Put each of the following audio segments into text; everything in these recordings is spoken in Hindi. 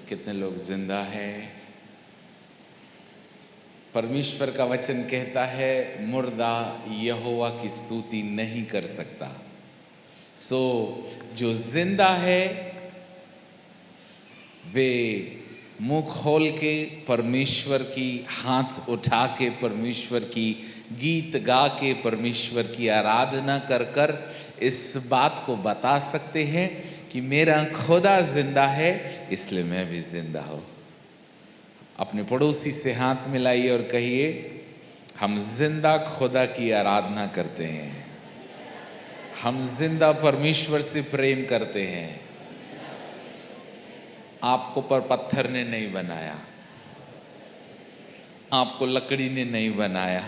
कितने लोग जिंदा है? परमेश्वर का वचन कहता है मुर्दा यहोवा की स्तुति नहीं कर सकता। सो जो जिंदा है वे मुंह खोल के परमेश्वर की, हाथ उठा के परमेश्वर की, गीत गा के परमेश्वर की आराधना कर कर इस बात को बता सकते हैं कि मेरा खुदा जिंदा है, इसलिए मैं भी जिंदा हूं। अपने पड़ोसी से हाथ मिलाइए और कहिए, हम जिंदा खुदा की आराधना करते हैं, हम जिंदा परमेश्वर से प्रेम करते हैं। आपको पर पत्थर ने नहीं बनाया, आपको लकड़ी ने नहीं बनाया,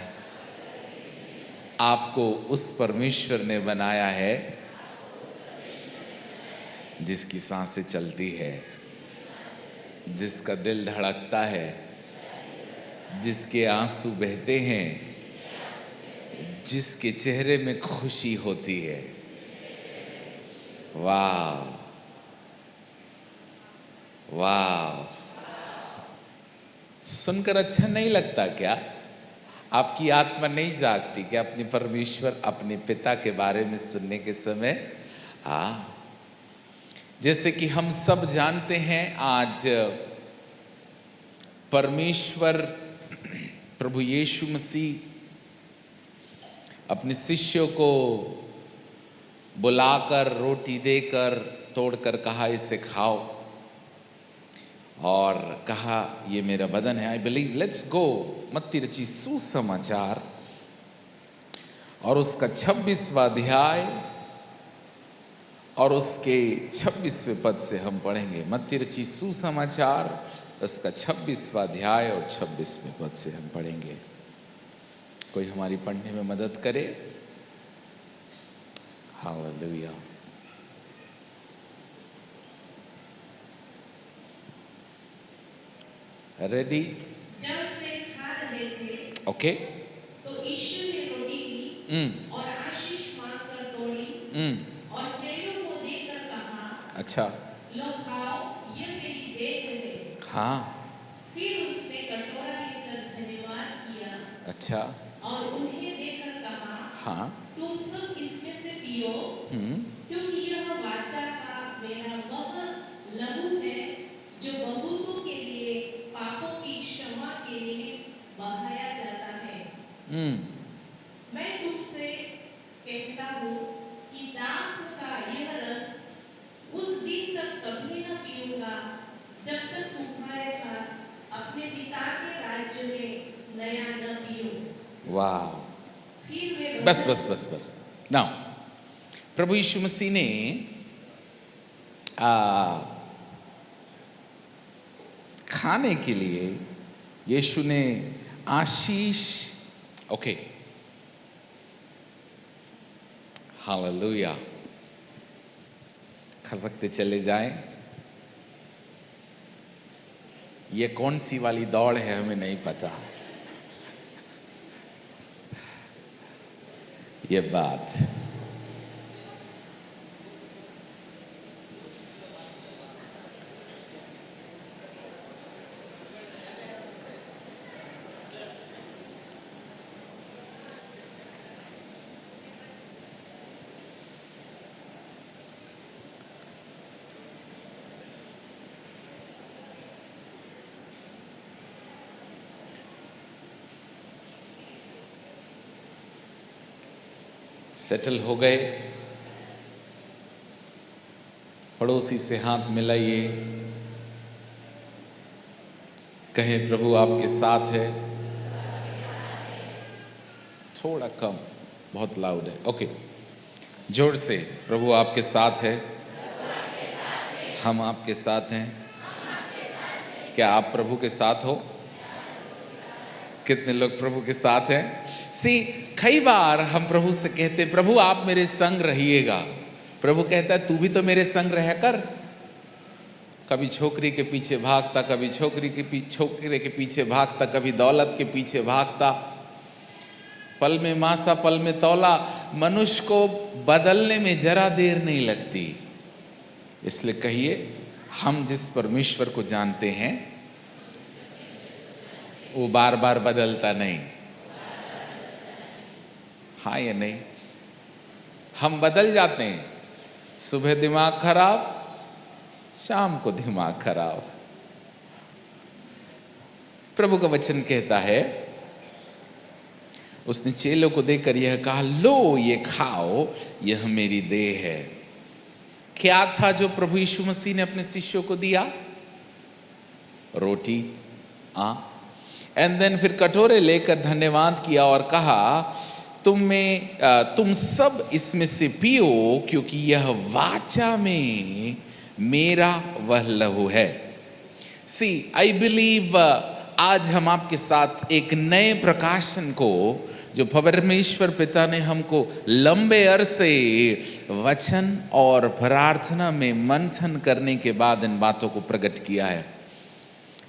आपको उस परमेश्वर ने बनाया है जिसकी सांसें चलती है, जिसका दिल धड़कता है, जिसके आंसू बहते हैं, जिसके चेहरे में खुशी होती है। वाह वाह, सुनकर अच्छा नहीं लगता क्या? आपकी आत्मा नहीं जागती क्या अपने परमेश्वर, अपने पिता के बारे में सुनने के समय? जैसे कि हम सब जानते हैं, आज परमेश्वर प्रभु यीशु मसीह अपने शिष्यों को बुलाकर रोटी देकर तोड़कर कहा, इसे खाओ, और कहा ये मेरा बदन है। आई बिलीव, लेट्स गो मत्ती रची सुसमाचार और उसका 26वां अध्याय और उसके 26वें पद से हम पढ़ेंगे। मत्ती रची सुसमाचार उसका 26वां अध्याय और 26वें पद से हम पढ़ेंगे। कोई हमारी पढ़ने में मदद करे? हालेलुया। रेडी? जब वे खा रहे थे, ओके, तो यीशु ने रोटी ली और आशीष मांगकर तोड़ी और चेलों को देकर कहा, अच्छा, लो खाओ, ये मेरी देह है। हाँ, फिर उसने कटोरा लेकर धन्यवाद किया, अच्छा, और उन्हें देकर कहा, हाँ, तुम सब इसमें से पियो, क्योंकि यह वाचा का मेरा वह लहू है जो बहुतों के लिए पापों की क्षमा के निमित्त बहाया जाता है। मैं तुमसे कहता हूँ कि दाख का यह रस उस दिन तक कभी न पीऊंगा जब तक तुम्हारे साथ अपने पिता के राज्य में नया न पीऊं। वाह, फिर वे बस बस बस बस। नाउ प्रभु यीशु मसीह ने खाने के लिए यीशु ने आशीष, ओके, हालेलुया, खसकते चले जाएं। ये कौन सी वाली दौड़ है हमें नहीं पता, ये बात। सेटल हो गए? पड़ोसी से हाथ मिलाइए, कहें प्रभु आपके साथ है। थोड़ा कम, बहुत लाउड है। ओके, जोर से, प्रभु आपके साथ है। हम आपके साथ हैं। क्या आप प्रभु के साथ हो? कितने लोग प्रभु के साथ हैं? कई बार हम प्रभु से कहते हैं, प्रभु आप मेरे संग रहिएगा। प्रभु कहता है, तू भी तो मेरे संग रह कर। कभी छोकरी के पीछे भागता, कभी छोकरे के पीछे भागता, कभी दौलत के पीछे भागता। पल में मासा पल में तौला। मनुष्य को बदलने में जरा देर नहीं लगती। इसलिए कहिए, हम जिस परमेश्वर को जानते हैं वो बार बार बदलता नहीं। हाँ या नहीं? हम बदल जाते हैं। सुबह दिमाग खराब, शाम को दिमाग खराब। प्रभु का वचन कहता है, उसने चेलों को देकर यह कहा, लो ये खाओ, यह मेरी देह है। क्या था जो प्रभु यीशु मसीह ने अपने शिष्यों को दिया? रोटी। एंड देन फिर कटोरे लेकर धन्यवाद किया और कहा, तुम सब इसमें से पियो, क्योंकि यह वाचा में मेरा वह लहू है। आई बिलीव आज हम आपके साथ एक नए प्रकाशन को, जो परमेश्वर पिता ने हमको लंबे अरसे वचन और प्रार्थना में मंथन करने के बाद इन बातों को प्रकट किया है।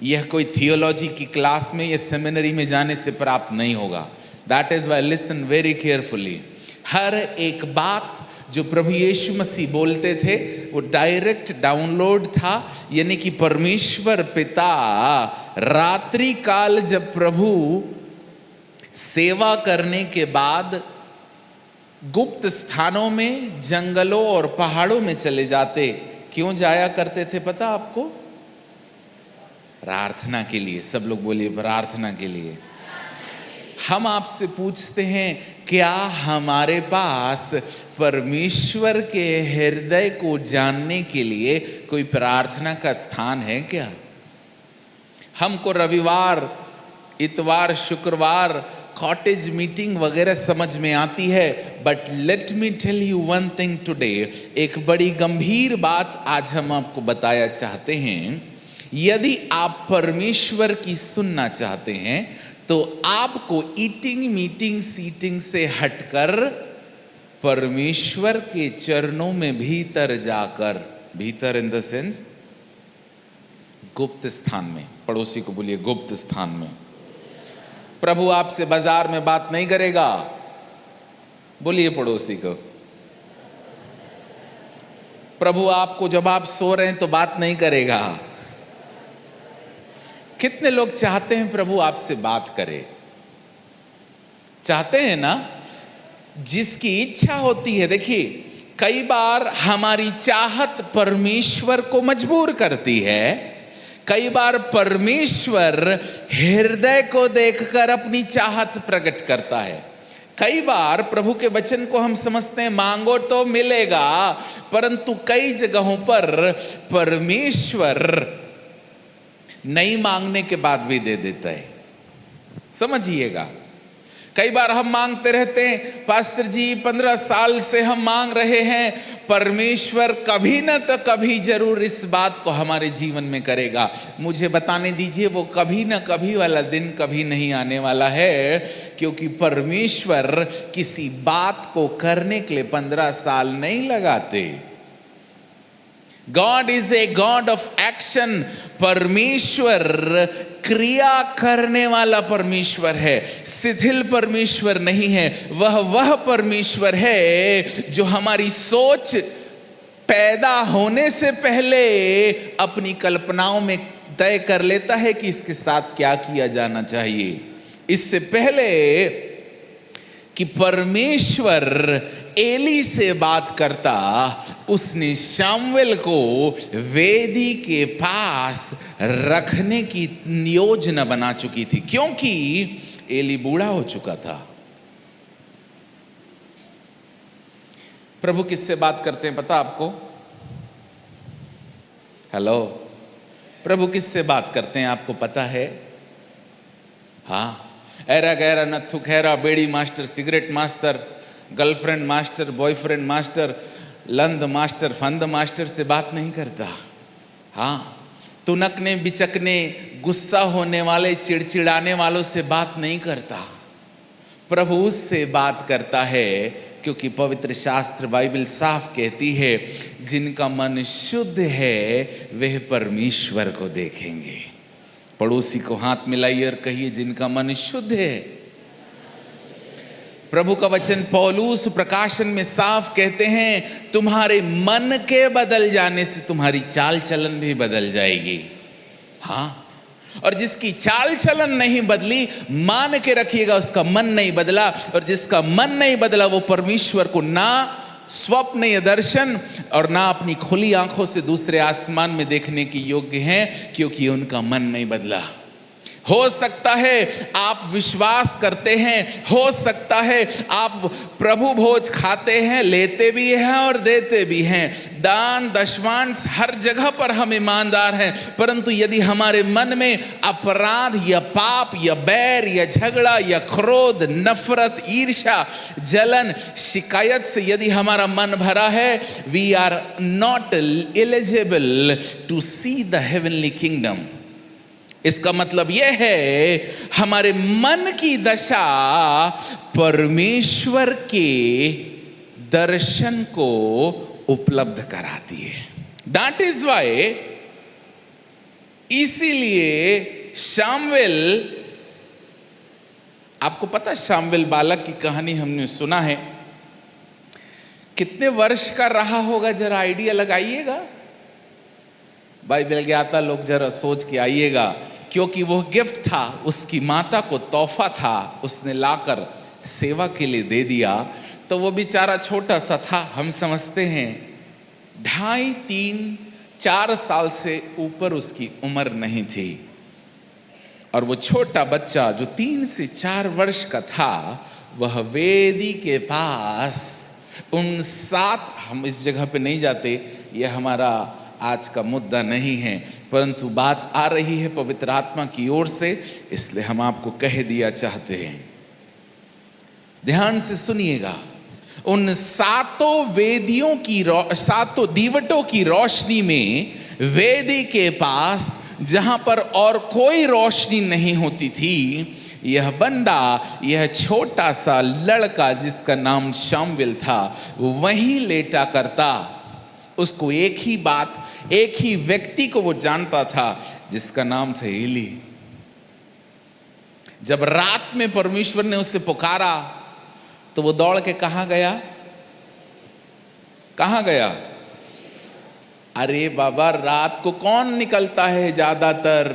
यह कोई थियोलॉजी की क्लास में या सेमिनरी में जाने से प्राप्त नहीं होगा। That is why listen very carefully. हर एक बात जो प्रभु यीशु मसीह बोलते थे वो डायरेक्ट डाउनलोड था। यानी कि परमेश्वर पिता रात्रि काल जब प्रभु सेवा करने के बाद गुप्त स्थानों में, जंगलों और पहाड़ों में चले जाते। क्यों जाया करते थे पता आपको? प्रार्थना के लिए। सब लोग बोलिए, प्रार्थना के लिए। हम आपसे पूछते हैं, क्या हमारे पास परमेश्वर के हृदय को जानने के लिए कोई प्रार्थना का स्थान है क्या? हमको रविवार, इतवार, शुक्रवार कॉटेज मीटिंग वगैरह समझ में आती है, but let me tell you one thing today. एक बड़ी गंभीर बात आज हम आपको बताया चाहते हैं। यदि आप परमेश्वर की सुनना चाहते हैं तो आपको ईटिंग, मीटिंग, सीटिंग से हटकर परमेश्वर के चरणों में भीतर जाकर, भीतर इन द सेंस गुप्त स्थान में, पड़ोसी को बोलिए गुप्त स्थान में। प्रभु आपसे बाजार में बात नहीं करेगा, बोलिए पड़ोसी को। प्रभु आपको जब आप सो रहे हैं तो बात नहीं करेगा। कितने लोग चाहते हैं प्रभु आपसे बात करे? चाहते हैं ना? जिसकी इच्छा होती है। देखिए, कई बार हमारी चाहत परमेश्वर को मजबूर करती है। कई बार परमेश्वर हृदय को देखकर अपनी चाहत प्रकट करता है। कई बार प्रभु के वचन को हम समझते हैं मांगो तो मिलेगा, परंतु कई जगहों पर परमेश्वर नहीं मांगने के बाद भी दे देता है। समझिएगा, कई बार हम मांगते रहते हैं, पास्टर जी 15 साल से हम मांग रहे हैं, परमेश्वर कभी न तो कभी जरूर इस बात को हमारे जीवन में करेगा। मुझे बताने दीजिए, वो कभी न कभी वाला दिन कभी नहीं आने वाला है, क्योंकि परमेश्वर किसी बात को करने के लिए 15 साल नहीं लगाते। God is a god of action. परमेश्वर क्रिया करने वाला परमेश्वर है, शिथिल परमेश्वर नहीं है। वह परमेश्वर है जो हमारी सोच पैदा होने से पहले अपनी कल्पनाओं में तय कर लेता है कि इसके साथ क्या किया जाना चाहिए। इससे पहले कि परमेश्वर एली से बात करता, उसने शामुएल को वेदी के पास रखने की योजना बना चुकी थी, क्योंकि एली बूढ़ा हो चुका था। प्रभु किससे बात करते हैं पता आपको? हेलो, प्रभु किससे बात करते हैं आपको पता है? हाँ, ऐरा गैरा नत्थु खैरा, बेड़ी master, cigarette master, girlfriend master, boyfriend master, लंद मास्टर, फंद मास्टर से बात नहीं करता। हाँ, तुनकने बिचकने गुस्सा होने वाले चिड़चिड़ाने वालों से बात नहीं करता, प्रभु उससे बात करता है, क्योंकि पवित्र शास्त्र बाइबल साफ कहती है जिनका मन शुद्ध है वह परमेश्वर को देखेंगे। पड़ोसी को हाथ मिलाइए और कहिए जिनका मन शुद्ध है। प्रभु का वचन पौलुस प्रकाशन में साफ कहते हैं तुम्हारे मन के बदल जाने से तुम्हारी चाल चलन भी बदल जाएगी। हाँ, और जिसकी चाल चलन नहीं बदली, मान के रखिएगा उसका मन नहीं बदला, और जिसका मन नहीं बदला वो परमेश्वर को ना स्वप्न या दर्शन और ना अपनी खुली आंखों से दूसरे आसमान में देखने की योग्य हैं, क्योंकि उनका मन नहीं बदला। हो सकता है आप विश्वास करते हैं, हो सकता है आप प्रभु भोज खाते हैं, लेते भी हैं और देते भी हैं, दान दशमांश हर जगह पर हम ईमानदार हैं, परंतु यदि हमारे मन में अपराध या पाप या बैर या झगड़ा या क्रोध, नफरत, ईर्ष्या, जलन, शिकायत से यदि हमारा मन भरा है, we are not eligible to see the heavenly kingdom. इसका मतलब यह है हमारे मन की दशा परमेश्वर के दर्शन को उपलब्ध कराती है। दैट इज वाई, इसीलिए शामुएल, आपको पता शामुएल बालक की कहानी हमने सुना है, कितने वर्ष का रहा होगा जरा आइडिया लगाइएगा। बाइबल ज्ञाता लोग जरा सोच के आइएगा, क्योंकि वो गिफ्ट था, उसकी माता को तोहफा था, उसने लाकर सेवा के लिए दे दिया, तो वो बेचारा छोटा सा था, हम समझते हैं 2.5, 3, 4 साल से ऊपर उसकी उम्र नहीं थी। और वो छोटा बच्चा जो 3 से 4 वर्ष का था, वह वेदी के पास उन 7, हम इस जगह पे नहीं जाते, यह हमारा आज का मुद्दा नहीं है, परंतु बात आ रही है पवित्र आत्मा की ओर से, इसलिए हम आपको कह दिया चाहते हैं। ध्यान से सुनिएगा, उन 7 वेदियों की 7 दीवटों की रोशनी में वेदी के पास, जहां पर और कोई रोशनी नहीं होती थी, यह बंदा, यह छोटा सा लड़का जिसका नाम शामुएल था, वहीं लेटा करता। उसको एक ही बात, एक ही व्यक्ति को वो जानता था, जिसका नाम था एली। जब रात में परमेश्वर ने उसे पुकारा तो वो दौड़ के कहां गया? कहां गया? अरे बाबा, रात को कौन निकलता है ज्यादातर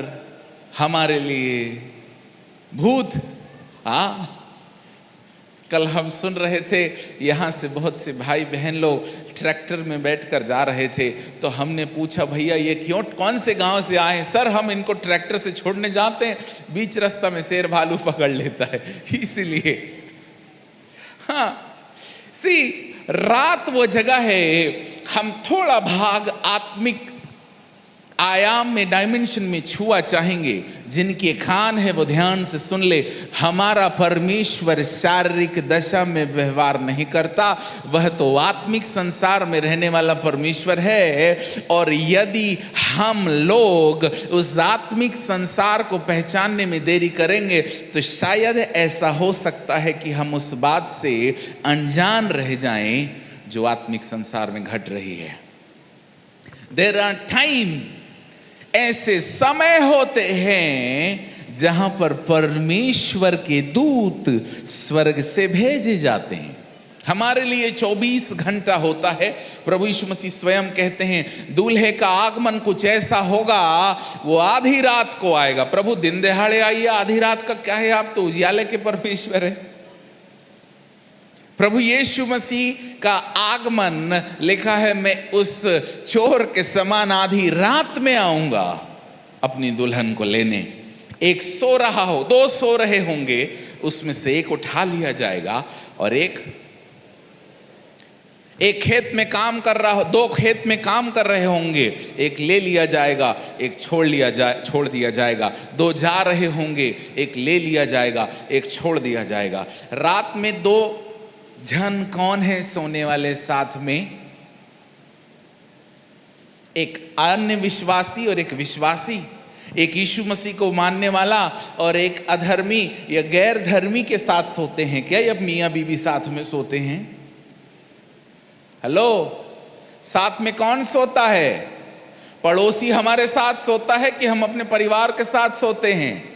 हमारे लिए? भूत। हाँ, कल हम सुन रहे थे, यहाँ से बहुत से भाई बहन लोग ट्रैक्टर में बैठकर जा रहे थे, तो हमने पूछा भैया ये क्यों, कौन से गांव से आए हैं? सर हम इनको ट्रैक्टर से छोड़ने जाते हैं, बीच रास्ता में शेर भालू पकड़ लेता है, इसीलिए। हाँ, रात वो जगह है, हम थोड़ा भाग आत्मिक आयाम में, डायमेंशन में छुआ चाहेंगे। जिनके कान है वो ध्यान से सुन ले। हमारा परमेश्वर शारीरिक दशा में व्यवहार नहीं करता, वह तो आत्मिक संसार में रहने वाला परमेश्वर है। और यदि हम लोग उस आत्मिक संसार को पहचानने में देरी करेंगे तो शायद ऐसा हो सकता है कि हम उस बात से अनजान रह जाएं जो आत्मिक संसार में घट रही है। There are time, ऐसे समय होते हैं जहां पर परमेश्वर के दूत स्वर्ग से भेजे जाते हैं। हमारे लिए 24 घंटा होता है। प्रभु यीशु मसीह स्वयं कहते हैं दूल्हे का आगमन कुछ ऐसा होगा, वो आधी रात को आएगा। प्रभु दिन दहाड़े आइए, आधी रात का क्या है? आप तो उजियाले के परमेश्वर है। प्रभु यीशु मसीह का आगमन लिखा है, मैं उस चोर के समान आधी रात में आऊंगा अपनी दुल्हन को लेने। एक सो रहा हो, 2 सो रहे होंगे, उसमें से एक उठा लिया जाएगा और एक खेत में काम कर रहा हो, 2 खेत में काम कर रहे होंगे, एक ले लिया जाएगा, एक छोड़ दिया जाएगा। 2 जा रहे होंगे, एक ले लिया जाएगा, एक छोड़ दिया जाएगा। रात में 2 जन कौन है सोने वाले साथ में? एक अन्य विश्वासी और एक विश्वासी, एक यीशु मसीह को मानने वाला और एक अधर्मी या गैर धर्मी के साथ सोते हैं क्या? अब मियाँ बीवी साथ में सोते हैं? हेलो, साथ में कौन सोता है? पड़ोसी हमारे साथ सोता है कि हम अपने परिवार के साथ सोते हैं?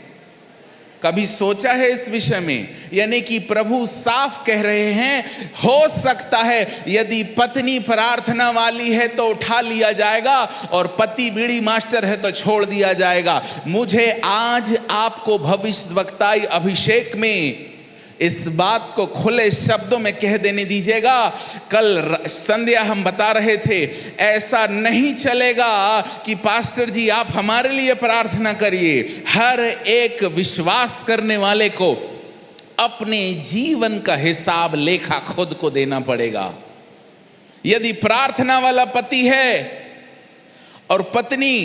कभी सोचा है इस विषय में? यानी कि प्रभु साफ कह रहे हैं, हो सकता है यदि पत्नी प्रार्थना वाली है तो उठा लिया जाएगा और पति बीड़ी मास्टर है तो छोड़ दिया जाएगा। मुझे आज आपको भविष्यवक्ताई अभिषेक में इस बात को खुले शब्दों में कह देने दीजिएगा। कल संध्या हम बता रहे थे, ऐसा नहीं चलेगा कि पास्टर जी आप हमारे लिए प्रार्थना करिए। हर एक विश्वास करने वाले को अपने जीवन का हिसाब लेखा खुद को देना पड़ेगा। यदि प्रार्थना वाला पति है और पत्नी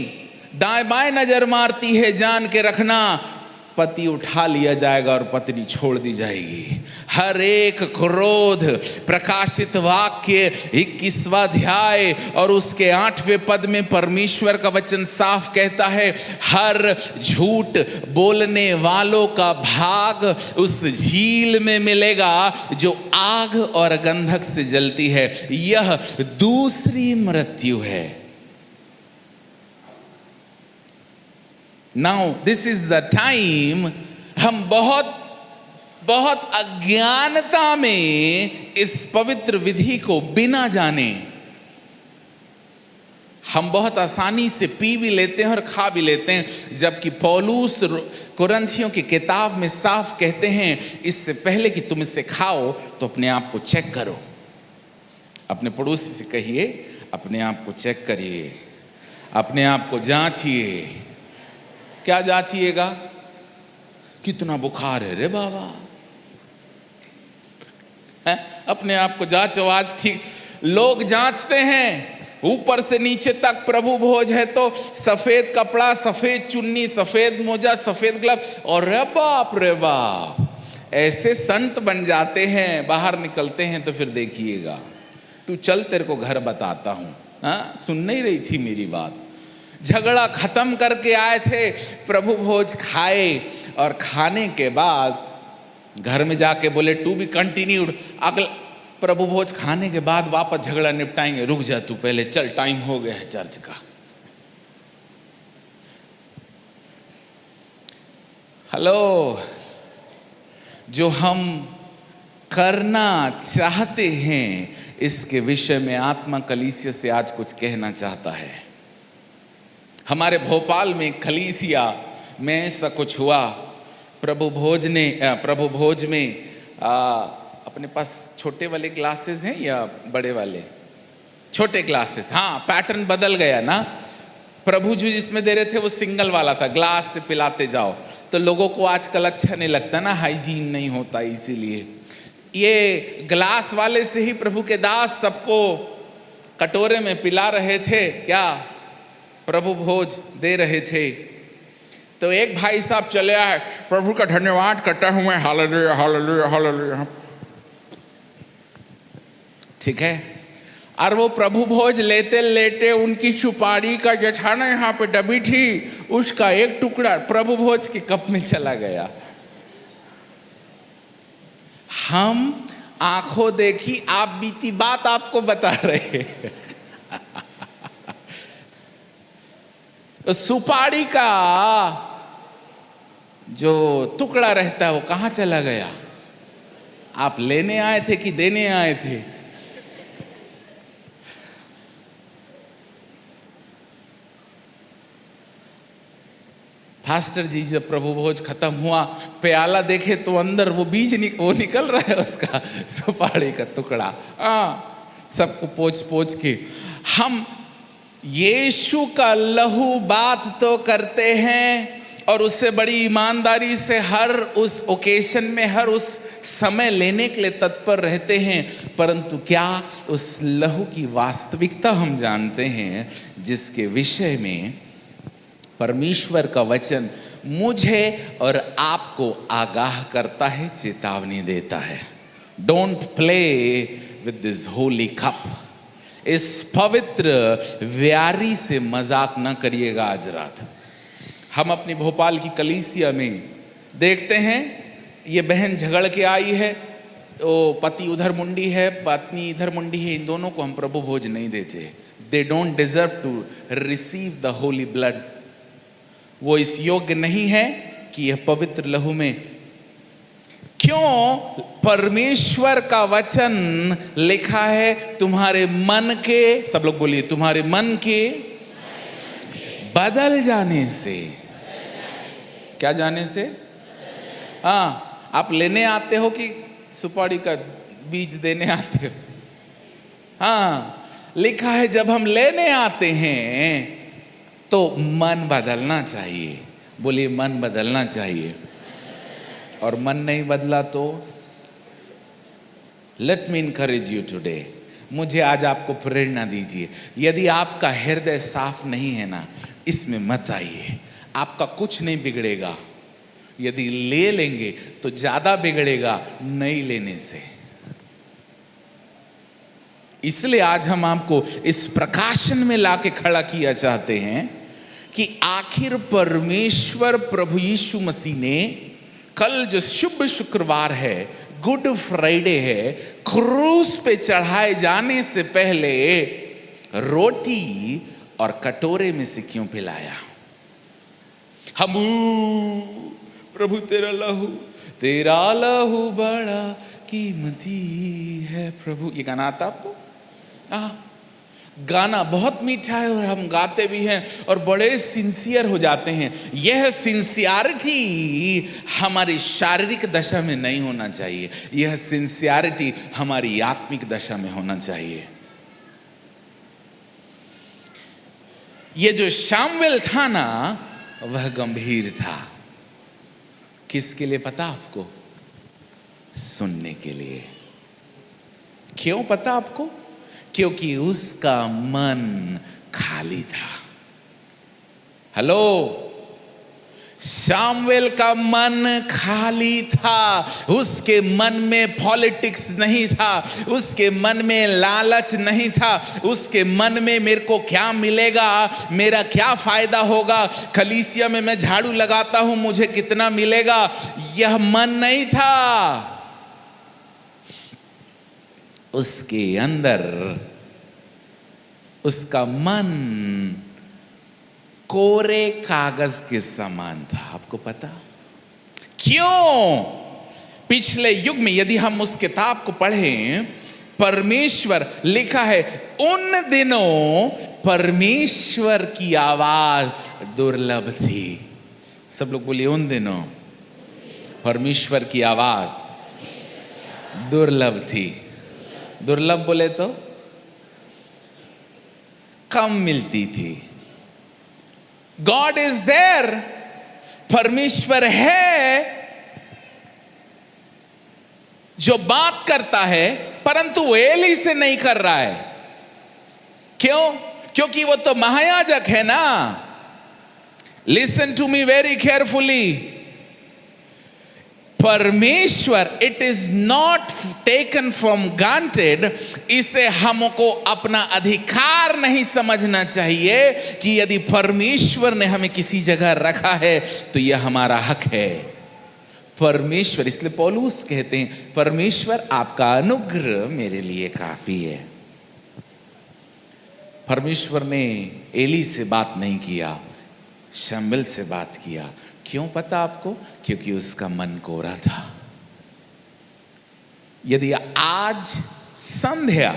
दाएं बाएं नजर मारती है, जान के रखना पति उठा लिया जाएगा और पत्नी छोड़ दी जाएगी। हर एक क्रोध, प्रकाशित वाक्य 21वां अध्याय और उसके 8वें पद में परमेश्वर का वचन साफ कहता है, हर झूठ बोलने वालों का भाग उस झील में मिलेगा जो आग और गंधक से जलती है। यह दूसरी मृत्यु है। Now this is the time, हम बहुत अज्ञानता में इस पवित्र विधि को बिना जाने हम बहुत आसानी से पी भी लेते हैं और खा भी लेते हैं। जबकि पौलुस कुरिन्थियों की किताब में साफ कहते हैं, इससे पहले कि तुम इसे खाओ तो अपने आप को चेक करो। अपने पड़ोसी से कहिए, अपने आप को चेक करिए, अपने आप को जांचिए। क्या जांचिएगा? कितना बुखार है रे बाबा, है? अपने आप को जांचो। आज ठीक लोग जांचते हैं ऊपर से नीचे तक। प्रभु भोज है तो सफेद कपड़ा, सफेद चुन्नी, सफेद मोजा, सफेद ग्लव, और रे बाप ऐसे संत बन जाते हैं। बाहर निकलते हैं तो फिर देखिएगा। तू चल, तेरे को घर बताता हूं। हाँ, सुन नहीं रही थी मेरी बात। झगड़ा खत्म करके आए थे, प्रभु भोज खाए और खाने के बाद घर में जाके बोले टू बी कंटिन्यूड। अगला प्रभु भोज खाने के बाद वापस झगड़ा निपटाएंगे। रुक जा तू पहले, चल टाइम हो गया है चर्च का। हेलो, जो हम करना चाहते हैं इसके विषय में आत्मा कलीसिया से आज कुछ कहना चाहता है। हमारे भोपाल में कलीसिया में ऐसा कुछ हुआ। प्रभु भोज में अपने पास छोटे वाले ग्लासेस हैं या बड़े वाले? छोटे ग्लासेस। हाँ, पैटर्न बदल गया ना। प्रभु जी जिसमें दे रहे थे वो सिंगल वाला था, ग्लास से पिलाते जाओ। तो लोगों को आजकल अच्छा नहीं लगता ना, हाइजीन नहीं होता, इसीलिए ये ग्लास वाले से ही प्रभु के दास सबको कटोरे में पिला रहे थे। क्या? प्रभु भोज दे रहे थे। तो एक भाई साहब चले आए, प्रभु का धन्यवाद करता हूं मैं, हालेलुया हालेलुया हालेलुया। ठीक है। और वो प्रभु भोज लेते लेते उनकी सुपारी का जो था ना यहाँ पे डब्बी थी, उसका एक टुकड़ा प्रभु भोज के कप में चला गया। हम आंखों देखी आप बीती बात आपको बता रहे। सुपारी का जो टुकड़ा रहता है वो कहाँ चला गया? आप लेने आए थे कि देने आए थे? फास्टर जी जब प्रभु भोज खत्म हुआ, प्याला देखे तो अंदर वो बीज वो निकल रहा है उसका, सुपारी का टुकड़ा। सबको पोंछ पोंछ के हम यीशु का लहू बात तो करते हैं और उससे बड़ी ईमानदारी से हर उस ओकेशन में, हर उस समय लेने के लिए तत्पर रहते हैं, परंतु क्या उस लहू की वास्तविकता हम जानते हैं जिसके विषय में परमेश्वर का वचन मुझे और आपको आगाह करता है, चेतावनी देता है। Don't play with this Holi cup. इस पवित्र व्यारी से मजाक ना करिएगा आज रात। हम अपनी भोपाल की कलीसिया में देखते हैं, ये बहन झगड़ के आई है, तो पति उधर मुंडी है, पत्नी इधर मुंडी है, इन दोनों को हम प्रभु भोज नहीं देते। They don't deserve to receive the holy blood. वो इस योग्य नहीं है कि यह पवित्र लहू में। क्यों? परमेश्वर का वचन लिखा है तुम्हारे मन के, सब लोग बोलिए, तुम्हारे मन के बदल जाने से। क्या जाने से? हाँ, आप लेने आते हो कि सुपारी का बीज देने आते हो? हाँ, लिखा है जब हम लेने आते हैं तो मन बदलना चाहिए। बोलिए, मन बदलना चाहिए। और मन नहीं बदला तो let me encourage you today, मुझे आज आपको प्रेरणा दीजिए। यदि आपका हृदय साफ नहीं है ना, इसमें मत आइए। आपका कुछ नहीं बिगड़ेगा। यदि ले लेंगे तो ज्यादा बिगड़ेगा नहीं लेने से। इसलिए आज हम आपको इस प्रकाशन में लाके खड़ा किया चाहते हैं कि आखिर परमेश्वर प्रभु यीशु मसीह ने कल जो शुभ शुक्रवार है, गुड फ्राइडे है, क्रूस पे चढ़ाए जाने से पहले रोटी और कटोरे में से क्यों पिलाया? हम प्रभु तेरा लहू बड़ा कीमती है प्रभु। ये गाना आता आपको? गाना बहुत मीठा है और हम गाते भी हैं और बड़े सिंसियर हो जाते हैं। यह सिंसियरिटी हमारी शारीरिक दशा में नहीं होना चाहिए, यह सिंसियरिटी हमारी आत्मिक दशा में होना चाहिए। ये जो शामुएल था ना, वह गंभीर था। किसके लिए पता आपको? सुनने के लिए। क्यों पता आपको? क्योंकि उसका मन खाली था। हेलो, शामुएल का मन खाली था। उसके मन में पॉलिटिक्स नहीं था, उसके मन में लालच नहीं था, उसके मन में मेरे को क्या मिलेगा, मेरा क्या फायदा होगा, कलीसिया में मैं झाड़ू लगाता हूं मुझे कितना मिलेगा, यह मन नहीं था। उसके अंदर उसका मन कोरे कागज के समान था। आपको पता क्यों? पिछले युग में यदि हम उस किताब को पढ़ें, परमेश्वर लिखा है, उन दिनों परमेश्वर की आवाज दुर्लभ थी। सब लोग बोलिए, उन दिनों परमेश्वर की आवाज दुर्लभ थी। दुर्लभ बोले तो कम मिलती थी। गॉड इज देयर, परमेश्वर है जो बात करता है, परंतु वो एली से नहीं कर रहा है। क्यों? क्योंकि वो तो महायाजक है ना। Listen to me very carefully. परमेश्वर, it is not taken from granted, इसे हमको अपना अधिकार नहीं समझना चाहिए कि यदि परमेश्वर ने हमें किसी जगह रखा है तो यह हमारा हक है। परमेश्वर, इसलिए पौलुस कहते हैं, परमेश्वर आपका अनुग्रह मेरे लिए काफी है। परमेश्वर ने एली से बात नहीं किया, शमूएल से बात किया। क्यों पता आपको? क्योंकि उसका मन कोरा था। यदि आज संध्या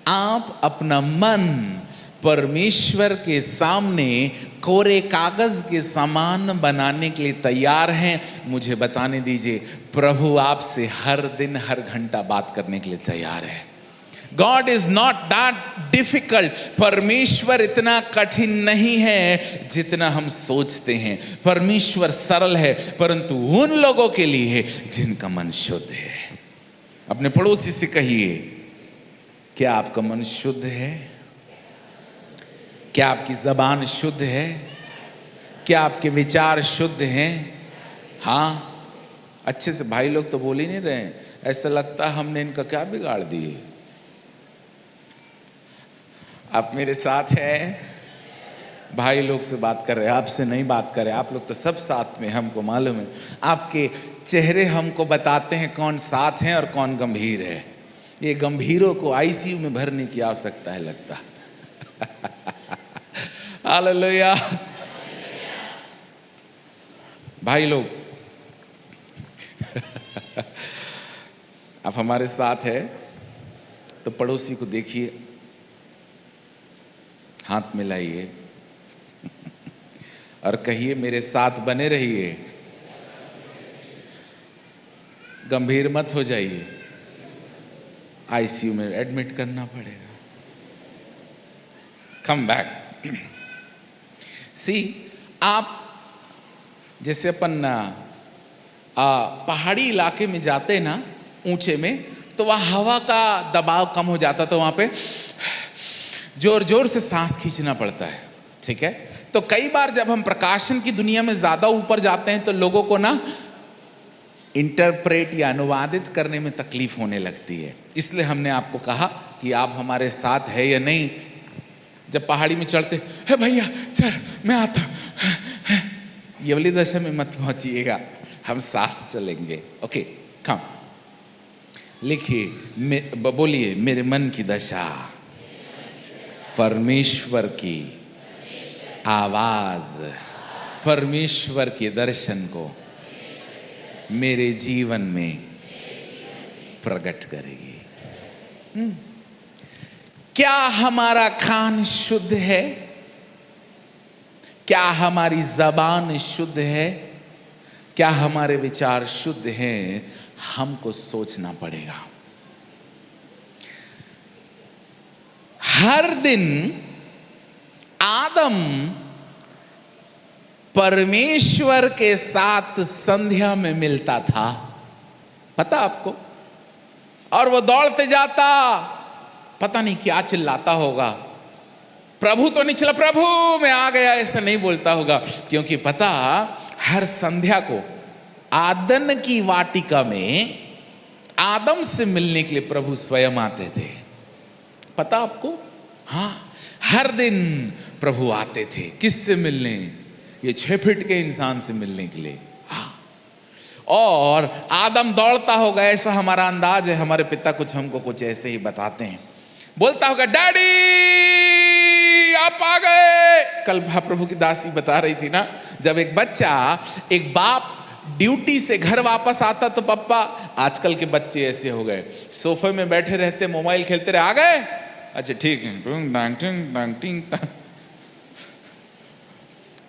आप अपना मन परमेश्वर के सामने कोरे कागज के समान बनाने के लिए तैयार हैं, मुझे बताने दीजिए, प्रभु आपसे हर दिन हर घंटा बात करने के लिए तैयार है। God is not that difficult. परमेश्वर इतना कठिन नहीं है जितना हम सोचते हैं। परमेश्वर सरल है, परंतु उन लोगों के लिए है जिनका मन शुद्ध है। अपने पड़ोसी से कहिए, क्या आपका मन शुद्ध है? क्या आपकी जबान शुद्ध है? क्या आपके विचार शुद्ध हैं? हाँ, अच्छे से भाई लोग तो बोल ही नहीं रहे। ऐसा लगता है हमने इनका क्या बिगाड़ दिए। आप मेरे साथ हैं। भाई लोग से बात कर रहे हैं, आपसे नहीं बात कर रहे। आप लोग तो सब साथ में, हमको मालूम है। आपके चेहरे हमको बताते हैं कौन साथ हैं और कौन गंभीर है। ये गंभीरों को आईसीयू में भरने की आवश्यकता है लगता। हालेलुया। भाई लोग, आप हमारे साथ है तो पड़ोसी को देखिए, हाथ मिलाइए और कहिए मेरे साथ बने रहिए, गंभीर मत हो जाइए, आईसीयू में एडमिट करना पड़ेगा। Come back. सी, आप जैसे अपन पहाड़ी इलाके में जाते हैं ना, ऊंचे में, तो वहाँ हवा का दबाव कम हो जाता, तो वहाँ पे जोर जोर से सांस खींचना पड़ता है, ठीक है। तो कई बार जब हम प्रकाशन की दुनिया में ज्यादा ऊपर जाते हैं तो लोगों को ना इंटरप्रेट या अनुवादित करने में तकलीफ होने लगती है। इसलिए हमने आपको कहा कि आप हमारे साथ है या नहीं। जब पहाड़ी में चढ़ते है भैया चल मैं आता, ये वाली दशा में मत पहुंचिएगा, हम साथ चलेंगे। ओके, कम लिखिए, बोलिए, मेरे मन की दशा परमेश्वर की आवाज, परमेश्वर के दर्शन को मेरे जीवन में प्रकट करेगी। क्या हमारा कान शुद्ध है? क्या हमारी जबान शुद्ध है? क्या हमारे विचार शुद्ध हैं? हमको सोचना पड़ेगा। हर दिन आदम परमेश्वर के साथ संध्या में मिलता था, पता आपको? और वो दौड़ते जाता, पता नहीं क्या चिल्लाता होगा, प्रभु तो नहीं चला, प्रभु मैं आ गया, ऐसा नहीं बोलता होगा, क्योंकि पता, हर संध्या को आदन की वाटिका में आदम से मिलने के लिए प्रभु स्वयं आते थे, पता आपको? हाँ, हर दिन प्रभु आते थे। किससे मिलने? ये 6 फीट के इंसान से मिलने के लिए। हाँ, और आदम दौड़ता होगा, ऐसा हमारा अंदाज है। हमारे पिता कुछ हमको कुछ ऐसे ही बताते हैं। बोलता होगा, डैडी आप आ गए। कल प्रभु की दासी बता रही थी ना, जब एक बच्चा, एक बाप ड्यूटी से घर वापस आता तो पप्पा, आजकल के बच्चे ऐसे हो गए, सोफे में बैठे रहते, मोबाइल खेलते रहे, आ गए, अच्छा ठीक है।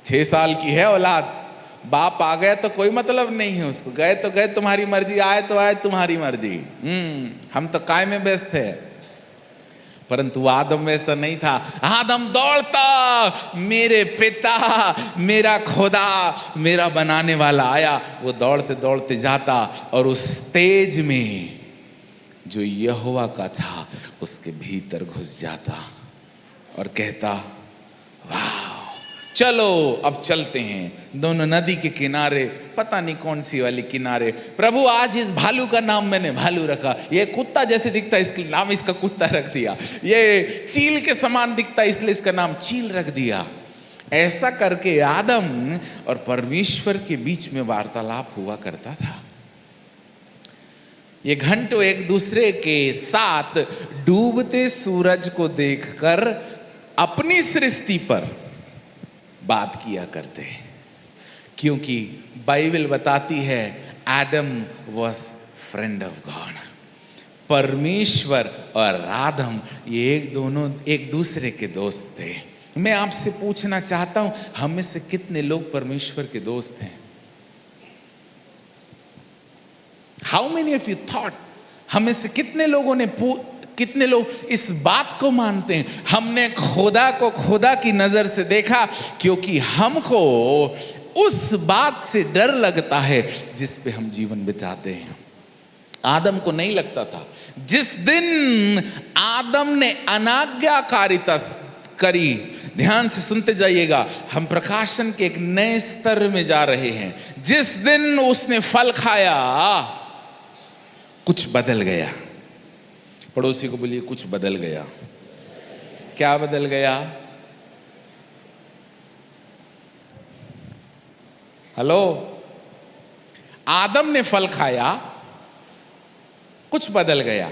6 साल की है औलाद, बाप आ गया तो कोई मतलब नहीं है उसको, गए तो गए, तुम्हारी मर्जी, आए तो आए तुम्हारी मर्जी। हम तो काय में व्यस्त है। परंतु आदम वैसा नहीं था। आदम दौड़ता, मेरे पिता, मेरा खुदा, मेरा बनाने वाला आया। वो दौड़ते दौड़ते जाता और उस तेज में जो यहोवा का था उसके भीतर घुस जाता और कहता, वाह चलो अब चलते हैं। दोनों नदी के किनारे, पता नहीं कौन सी वाली किनारे, प्रभु आज इस भालू का नाम मैंने भालू रखा, ये कुत्ता जैसे दिखता है इसका नाम इसका कुत्ता रख दिया, ये चील के समान दिखता है इसलिए इसका नाम चील रख दिया। ऐसा करके आदम और परमेश्वर के बीच में वार्तालाप हुआ करता था। ये घंटों एक दूसरे के साथ डूबते सूरज को देखकर अपनी सृष्टि पर बात किया करते हैं, क्योंकि बाइबल बताती है आदम वॉज फ्रेंड ऑफ गॉड। परमेश्वर और आदम ये एक दूसरे के दोस्त थे। मैं आपसे पूछना चाहता हूं, हम में से कितने लोग परमेश्वर के दोस्त हैं? How many of you thought, हम में से कितने लोग इस बात को मानते हैं, हमने खुदा को खुदा की नजर से देखा? क्योंकि हमको उस बात से डर लगता है जिस पे हम जीवन बिताते हैं। आदम को नहीं लगता था। जिस दिन आदम ने अनाज्ञाकारिता करी, ध्यान से सुनते जाइएगा, हम प्रकाशन के एक नए स्तर में जा रहे हैं। जिस दिन उसने फल खाया, कुछ बदल गया। पड़ोसी को बोलिए, कुछ बदल गया। क्या बदल गया? हेलो, आदम ने फल खाया, कुछ बदल गया।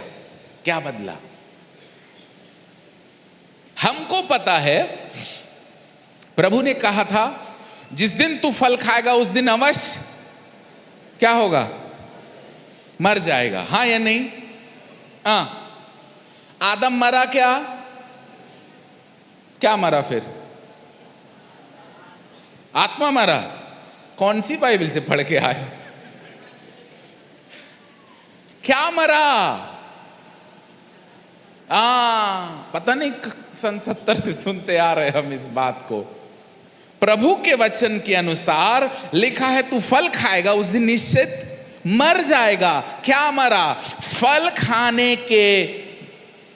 क्या बदला? हमको पता है, प्रभु ने कहा था जिस दिन तू फल खाएगा उस दिन अवश्य क्या होगा? मर जाएगा। हाँ या नहीं? हाँ। आदम मरा क्या? क्या मरा फिर? आत्मा मरा। कौन सी बाइबल से पढ़ के आए? क्या मरा? पता नहीं सन 70 से सुनते आ रहे हम इस बात को। प्रभु के वचन के अनुसार लिखा है तू फल खाएगा उस दिन निश्चित मर जाएगा। क्या मरा? फल खाने के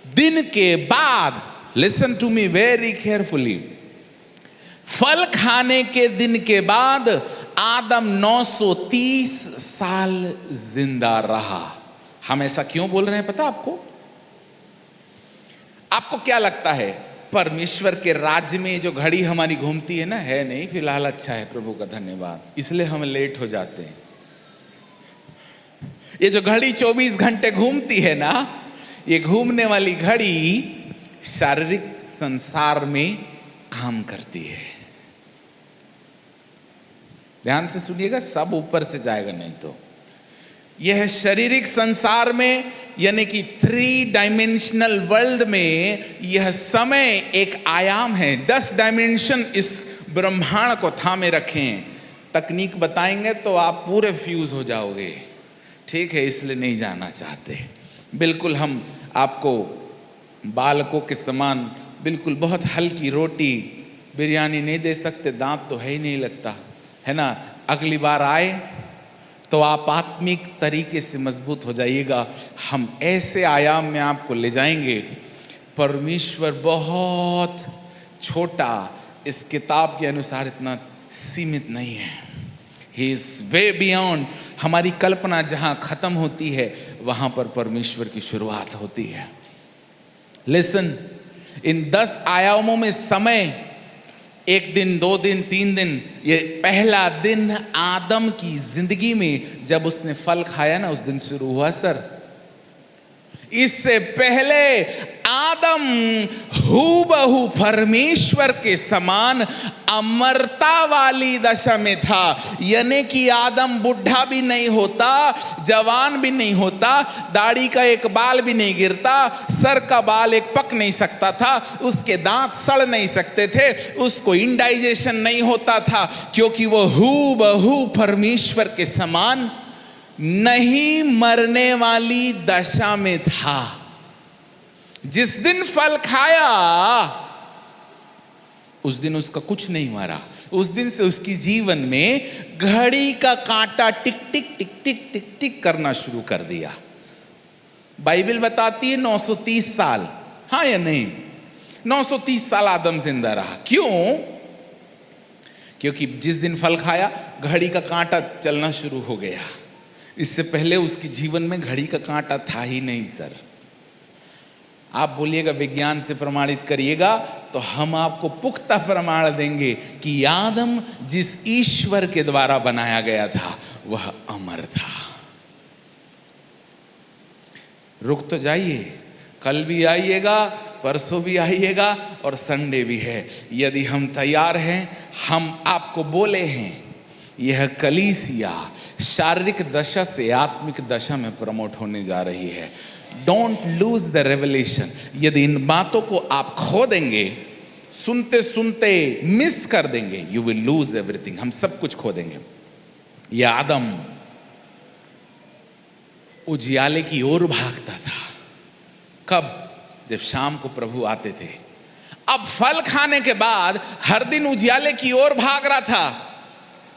दिन के बाद, listen to me very carefully, फल खाने के दिन के बाद आदम 930 साल जिंदा रहा। हम ऐसा क्यों बोल रहे हैं पता आपको? आपको क्या लगता है परमेश्वर के राज्य में जो घड़ी हमारी घूमती है ना, है नहीं, फिलहाल अच्छा है, प्रभु का धन्यवाद, इसलिए हम लेट हो जाते हैं। ये जो घड़ी 24 घंटे घूमती है ना, ये घूमने वाली घड़ी शारीरिक संसार में काम करती है। ध्यान से सुनिएगा, सब ऊपर से जाएगा नहीं तो। यह शारीरिक संसार में यानी कि 3 डायमेंशनल वर्ल्ड में यह समय एक आयाम है। 10 डायमेंशन इस ब्रह्मांड को थामे रखें। तकनीक बताएंगे तो आप पूरे फ्यूज हो जाओगे, ठीक है, इसलिए नहीं जाना चाहते। बिल्कुल हम आपको बालकों के समान बिल्कुल बहुत हल्की रोटी बिरयानी नहीं दे सकते, दांत तो है ही नहीं लगता, है ना। अगली बार आए तो आप आत्मिक तरीके से मजबूत हो जाइएगा। हम ऐसे आयाम में आपको ले जाएंगे। परमेश्वर बहुत छोटा, इस किताब के अनुसार इतना सीमित नहीं है। He is way beyond. हमारी कल्पना जहां खत्म होती है वहां पर परमेश्वर की शुरुआत होती है। लिसन, इन 10 आयामों में समय 1 दिन, 2 दिन, 3 दिन, ये पहला दिन आदम की जिंदगी में जब उसने फल खाया ना, उस दिन शुरू हुआ सर। इससे पहले आदम हूबहू परमेश्वर के समान अमरता वाली दशा में था। यानी कि आदम बुढ़ा भी नहीं होता, जवान भी नहीं होता, दाढ़ी का एक बाल भी नहीं गिरता, सर का बाल एक पक नहीं सकता था, उसके दांत सड़ नहीं सकते थे, उसको इंडाइजेशन नहीं होता था, क्योंकि वो हूबहू परमेश्वर के समान नहीं मरने वाली दशा में था। जिस दिन फल खाया उस दिन उसका कुछ नहीं मरा। उस दिन से उसकी जीवन में घड़ी का कांटा टिक टिक टिक टिक टिक टिक करना शुरू कर दिया। बाइबल बताती है 930 साल, हाँ या नहीं? 930 साल आदम जिंदा रहा। क्यों? क्योंकि जिस दिन फल खाया घड़ी का कांटा चलना शुरू हो गया। इससे पहले उसके जीवन में घड़ी का कांटा था ही नहीं सर। आप बोलिएगा विज्ञान से प्रमाणित करिएगा तो हम आपको पुख्ता प्रमाण देंगे कि आदम जिस ईश्वर के द्वारा बनाया गया था वह अमर था। रुक तो जाइए, कल भी आइएगा, परसों भी आइएगा और संडे भी है। यदि हम तैयार हैं, हम आपको बोले हैं यह कलीसिया शारीरिक दशा से आत्मिक दशा में प्रमोट होने जा रही है। Don't lose the revelation. यदि इन बातों को आप खो देंगे, सुनते सुनते मिस कर देंगे, यू विल लूज एवरीथिंग। हम सब कुछ खो देंगे। यह आदम उजियाले की ओर भागता था। कब? जब शाम को प्रभु आते थे। अब फल खाने के बाद हर दिन उजियाले की ओर भाग रहा था।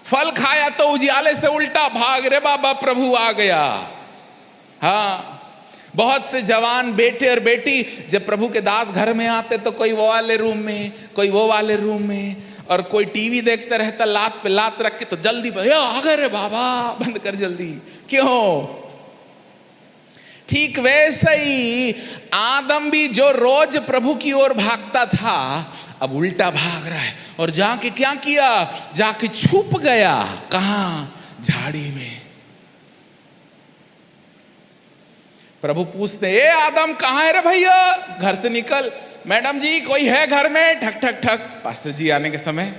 फल खाया तो उजियाले से उल्टा भाग, रे बाबा प्रभु आ गया। हाँ, बहुत से जवान बेटे और बेटी जब प्रभु के दास घर में आते तो कोई वो वाले रूम में, कोई वो वाले रूम में, और कोई टीवी देखता रहता लात पे लात रख के, तो जल्दी आ गए रे बाबा, बंद कर जल्दी। क्यों? ठीक वैसे ही आदम भी जो रोज प्रभु की ओर भागता था, अब उल्टा भाग रहा है। और जाके क्या किया? जाके छुप गया। कहां? झाड़ी में। प्रभु पूछते, ए आदम कहां है रे भैया? घर से निकल। मैडम जी कोई है घर में? ठक ठक ठक। पास्टर जी आने के समय,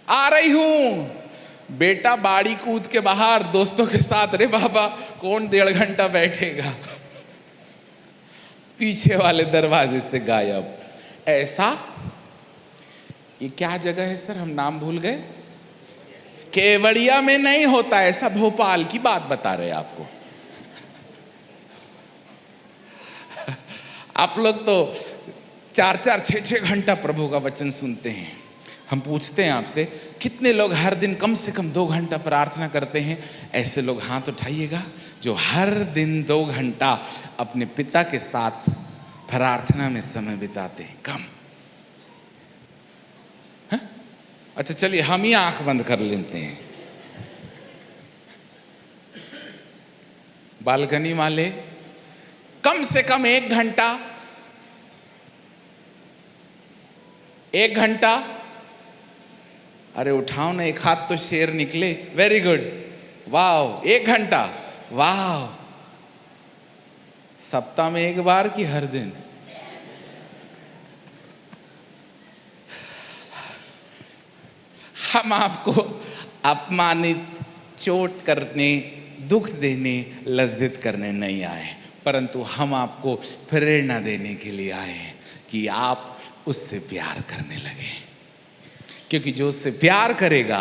आ रही हूं। बेटा बाड़ी कूद के बाहर दोस्तों के साथ। रे बाबा कौन 1.5 घंटा बैठेगा? पीछे वाले दरवाजे से गायब। ऐसा, ये क्या जगह है सर, हम नाम भूल गए। केवड़िया में नहीं होता ऐसा, भोपाल की बात बता रहे आपको। आप लोग तो 4-4, 6-6 घंटा प्रभु का वचन सुनते हैं। हम पूछते हैं आपसे, कितने लोग हर दिन कम से कम 2 घंटा प्रार्थना करते हैं? ऐसे लोग हाथ उठाइएगा जो हर दिन 2 घंटा अपने पिता के साथ प्रार्थना में समय बिताते हैं। कम? हा? अच्छा चलिए हम ही आंख बंद कर लेते हैं। बालकनी वाले कम से कम 1 घंटा, 1 घंटा। अरे उठाओ ना, एक हाथ तो शेर निकले। वेरी गुड, वाह। 1 घंटा, वाह। सप्ताह में 1 बार कि हर दिन? हम आपको अपमानित, चोट करने, दुख देने, लज्जित करने नहीं आए, परंतु हम आपको प्रेरणा देने के लिए आए हैं कि आप उससे प्यार करने लगे। क्योंकि जो उससे प्यार करेगा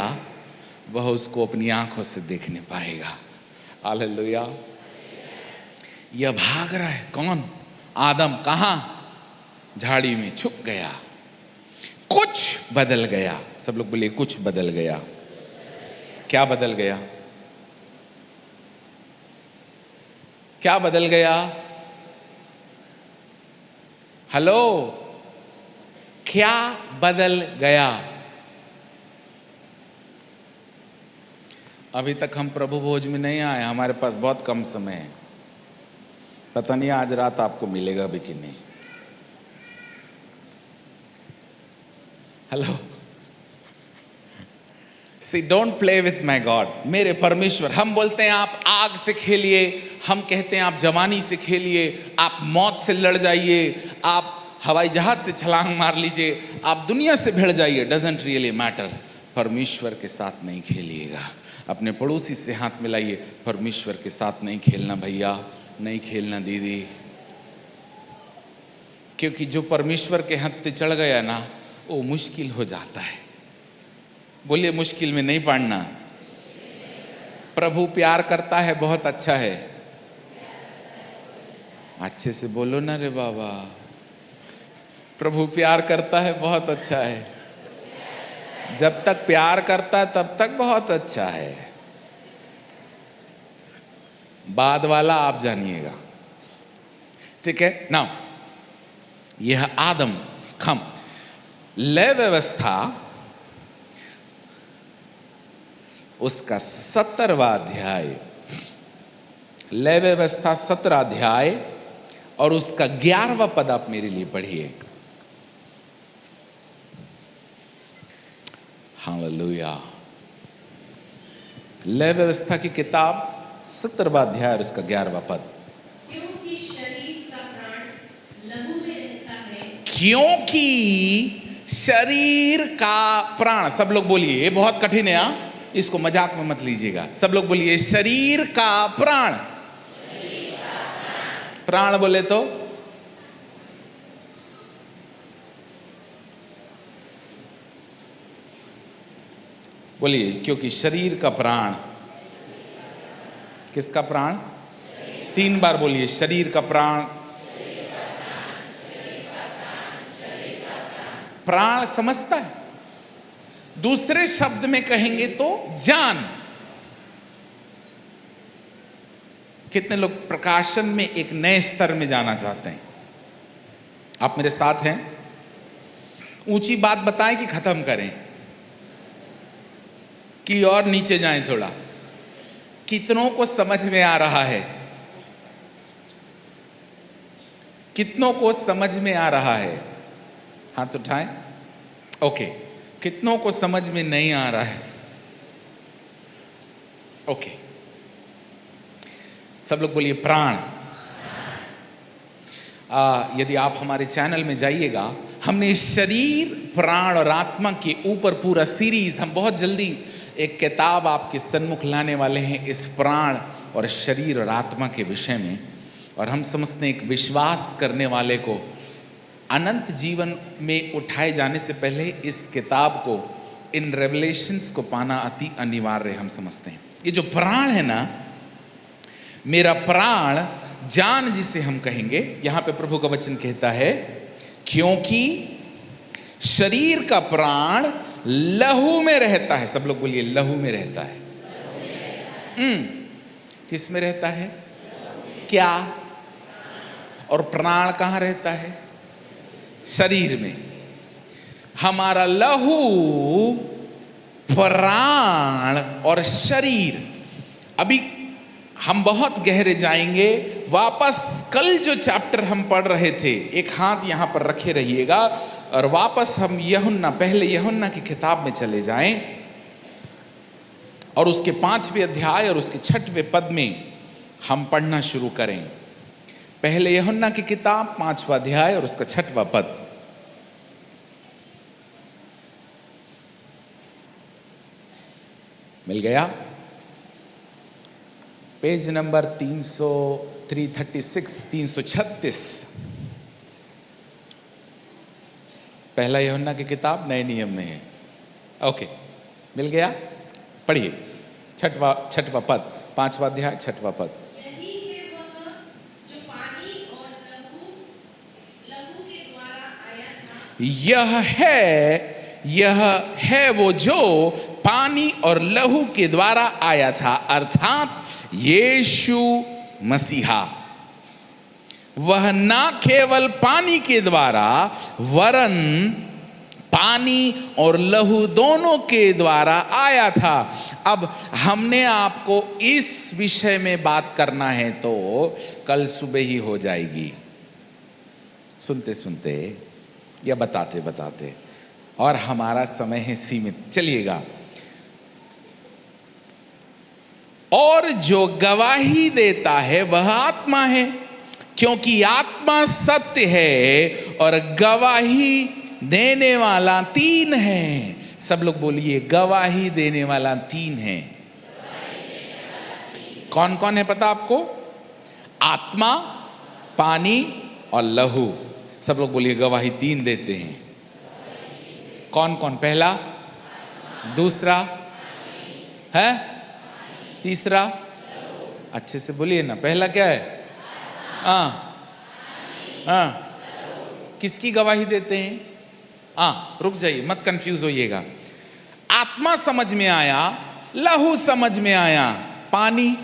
वह उसको अपनी आंखों से देखने पाएगा। हालेलुया। यह भाग रहा है। कौन? आदम। कहां? झाड़ी में छुप गया। कुछ बदल गया। सब लोग बोलिए, कुछ बदल गया। क्या बदल गया? क्या बदल गया? हेलो, क्या बदल गया? अभी तक हम प्रभु भोज में नहीं आए, हमारे पास बहुत कम समय है। पता नहीं आज रात आपको मिलेगा भी कि नहीं। Hello, see don't play with my God. मेरे परमेश्वर। हम बोलते हैं आप आग से खेलिए, हम कहते हैं आप जवानी से खेलिए, आप मौत से लड़ जाइए, आप हवाई जहाज से छलांग मार लीजिए, आप दुनिया से भिड़ जाइए, डजंट रियली मैटर। परमेश्वर के साथ नहीं खेलिएगा। अपने पड़ोसी से हाथ मिलाइए, परमेश्वर के साथ नहीं खेलना भैया, नहीं खेलना दीदी। क्योंकि जो परमेश्वर के हत्थे चढ़ गया ना, वो मुश्किल हो जाता है। बोलिए, मुश्किल में नहीं पड़ना। प्रभु प्यार करता है, बहुत अच्छा है। अच्छे से बोलो ना रे बाबा। प्रभु प्यार करता है, बहुत अच्छा है। जब तक प्यार करता है तब तक बहुत अच्छा है। बाद वाला आप जानिएगा, ठीक है ना। यह आदम खम लय व्यवस्था उसका 17वां अध्याय, लय व्यवस्था 17 अध्याय और उसका 11वां पद आप मेरे लिए पढ़िए। हालेलुया। लय व्यवस्था की किताब 17वां अध्याय और उसका 11वां पद। क्योंकि शरीर का प्राण लहू में रहता है। क्योंकि शरीर का प्राण। सब लोग बोलिए, ये बहुत कठिन है, हाँ, इसको मजाक में मत लीजिएगा। सब लोग बोलिए, शरीर का प्राण। प्राण बोले तो बोलिए, क्योंकि शरीर का प्राण। किसका प्राण? 3 बार बोलिए, शरीर का प्राण। प्राण समझता है। दूसरे शब्द में कहेंगे तो जान। कितने लोग प्रकाशन में एक नए स्तर में जाना चाहते हैं? आप मेरे साथ हैं? ऊंची बात बताएं कि खत्म करें, कि और नीचे जाएं थोड़ा? कितनों को समझ में आ रहा है? कितनों को समझ में आ रहा है? हाथ उठाएं। ओके, कितनों को समझ में नहीं आ रहा है? ओके, सब लोग बोलिए प्राण। यदि आप हमारे चैनल में जाइएगा, हमने शरीर, प्राण और आत्मा के ऊपर पूरा सीरीज, हम बहुत जल्दी एक किताब आपके सन्मुख लाने वाले हैं इस प्राण और शरीर और आत्मा के विषय में। और हम समझते हैं एक विश्वास करने वाले को अनंत जीवन में उठाए जाने से पहले इस किताब को, इन रेवलेशंस को पाना अति अनिवार्य हम समझते हैं। ये जो प्राण है ना, मेरा प्राण जान जिसे हम कहेंगे, यहां पे प्रभु का वचन कहता है क्योंकि शरीर का प्राण लहू में रहता है। सब लोग बोलिए लहू में रहता है। किस में रहता है? क्या? और प्राण कहां रहता है? शरीर में। हमारा लहू, प्राण और शरीर, अभी हम बहुत गहरे जाएंगे। वापस कल जो चैप्टर हम पढ़ रहे थे, एक हाथ यहां पर रखे रहिएगा, और वापस हम यूहन्ना, पहले यूहन्ना की किताब में चले जाएं और उसके 5वें अध्याय और उसके 6वें पद में हम पढ़ना शुरू करें। पहले यूहन्ना की किताब 5वां अध्याय और उसका 6वां पद। मिल गया? पेज नंबर 336 पहला यूहन्ना की किताब नए नियम में है। ओके, मिल गया? पढ़िए छठवां पद, 5वां अध्याय 6वां पद। यही है वह जो पानी और लहू के द्वारा आया था। यह है वो जो पानी और लहू के द्वारा आया था, अर्थात यीशु मसीहा। वह ना केवल पानी के द्वारा वरन पानी और लहू दोनों के द्वारा आया था। अब हमने आपको इस विषय में बात करना है तो कल सुबह ही हो जाएगी, सुनते सुनते या बताते बताते, और हमारा समय है सीमित। चलिएगा। और जो गवाही देता है वह आत्मा है, क्योंकि आत्मा सत्य है और गवाही देने वाला 3 है। सब लोग बोलिए गवाही देने वाला 3 है। कौन कौन है पता आपको? आत्मा, पानी और लहू। सब लोग बोलिए गवाही 3 देते हैं। कौन कौन? पहला, दूसरा है, तीसरा? अच्छे से बोलिए ना। पहला क्या है? किसकी गवाही देते हैं? रुक जाइए, मत कंफ्यूज होइएगा। आत्मा समझ में आया, लहू समझ में आया, पानी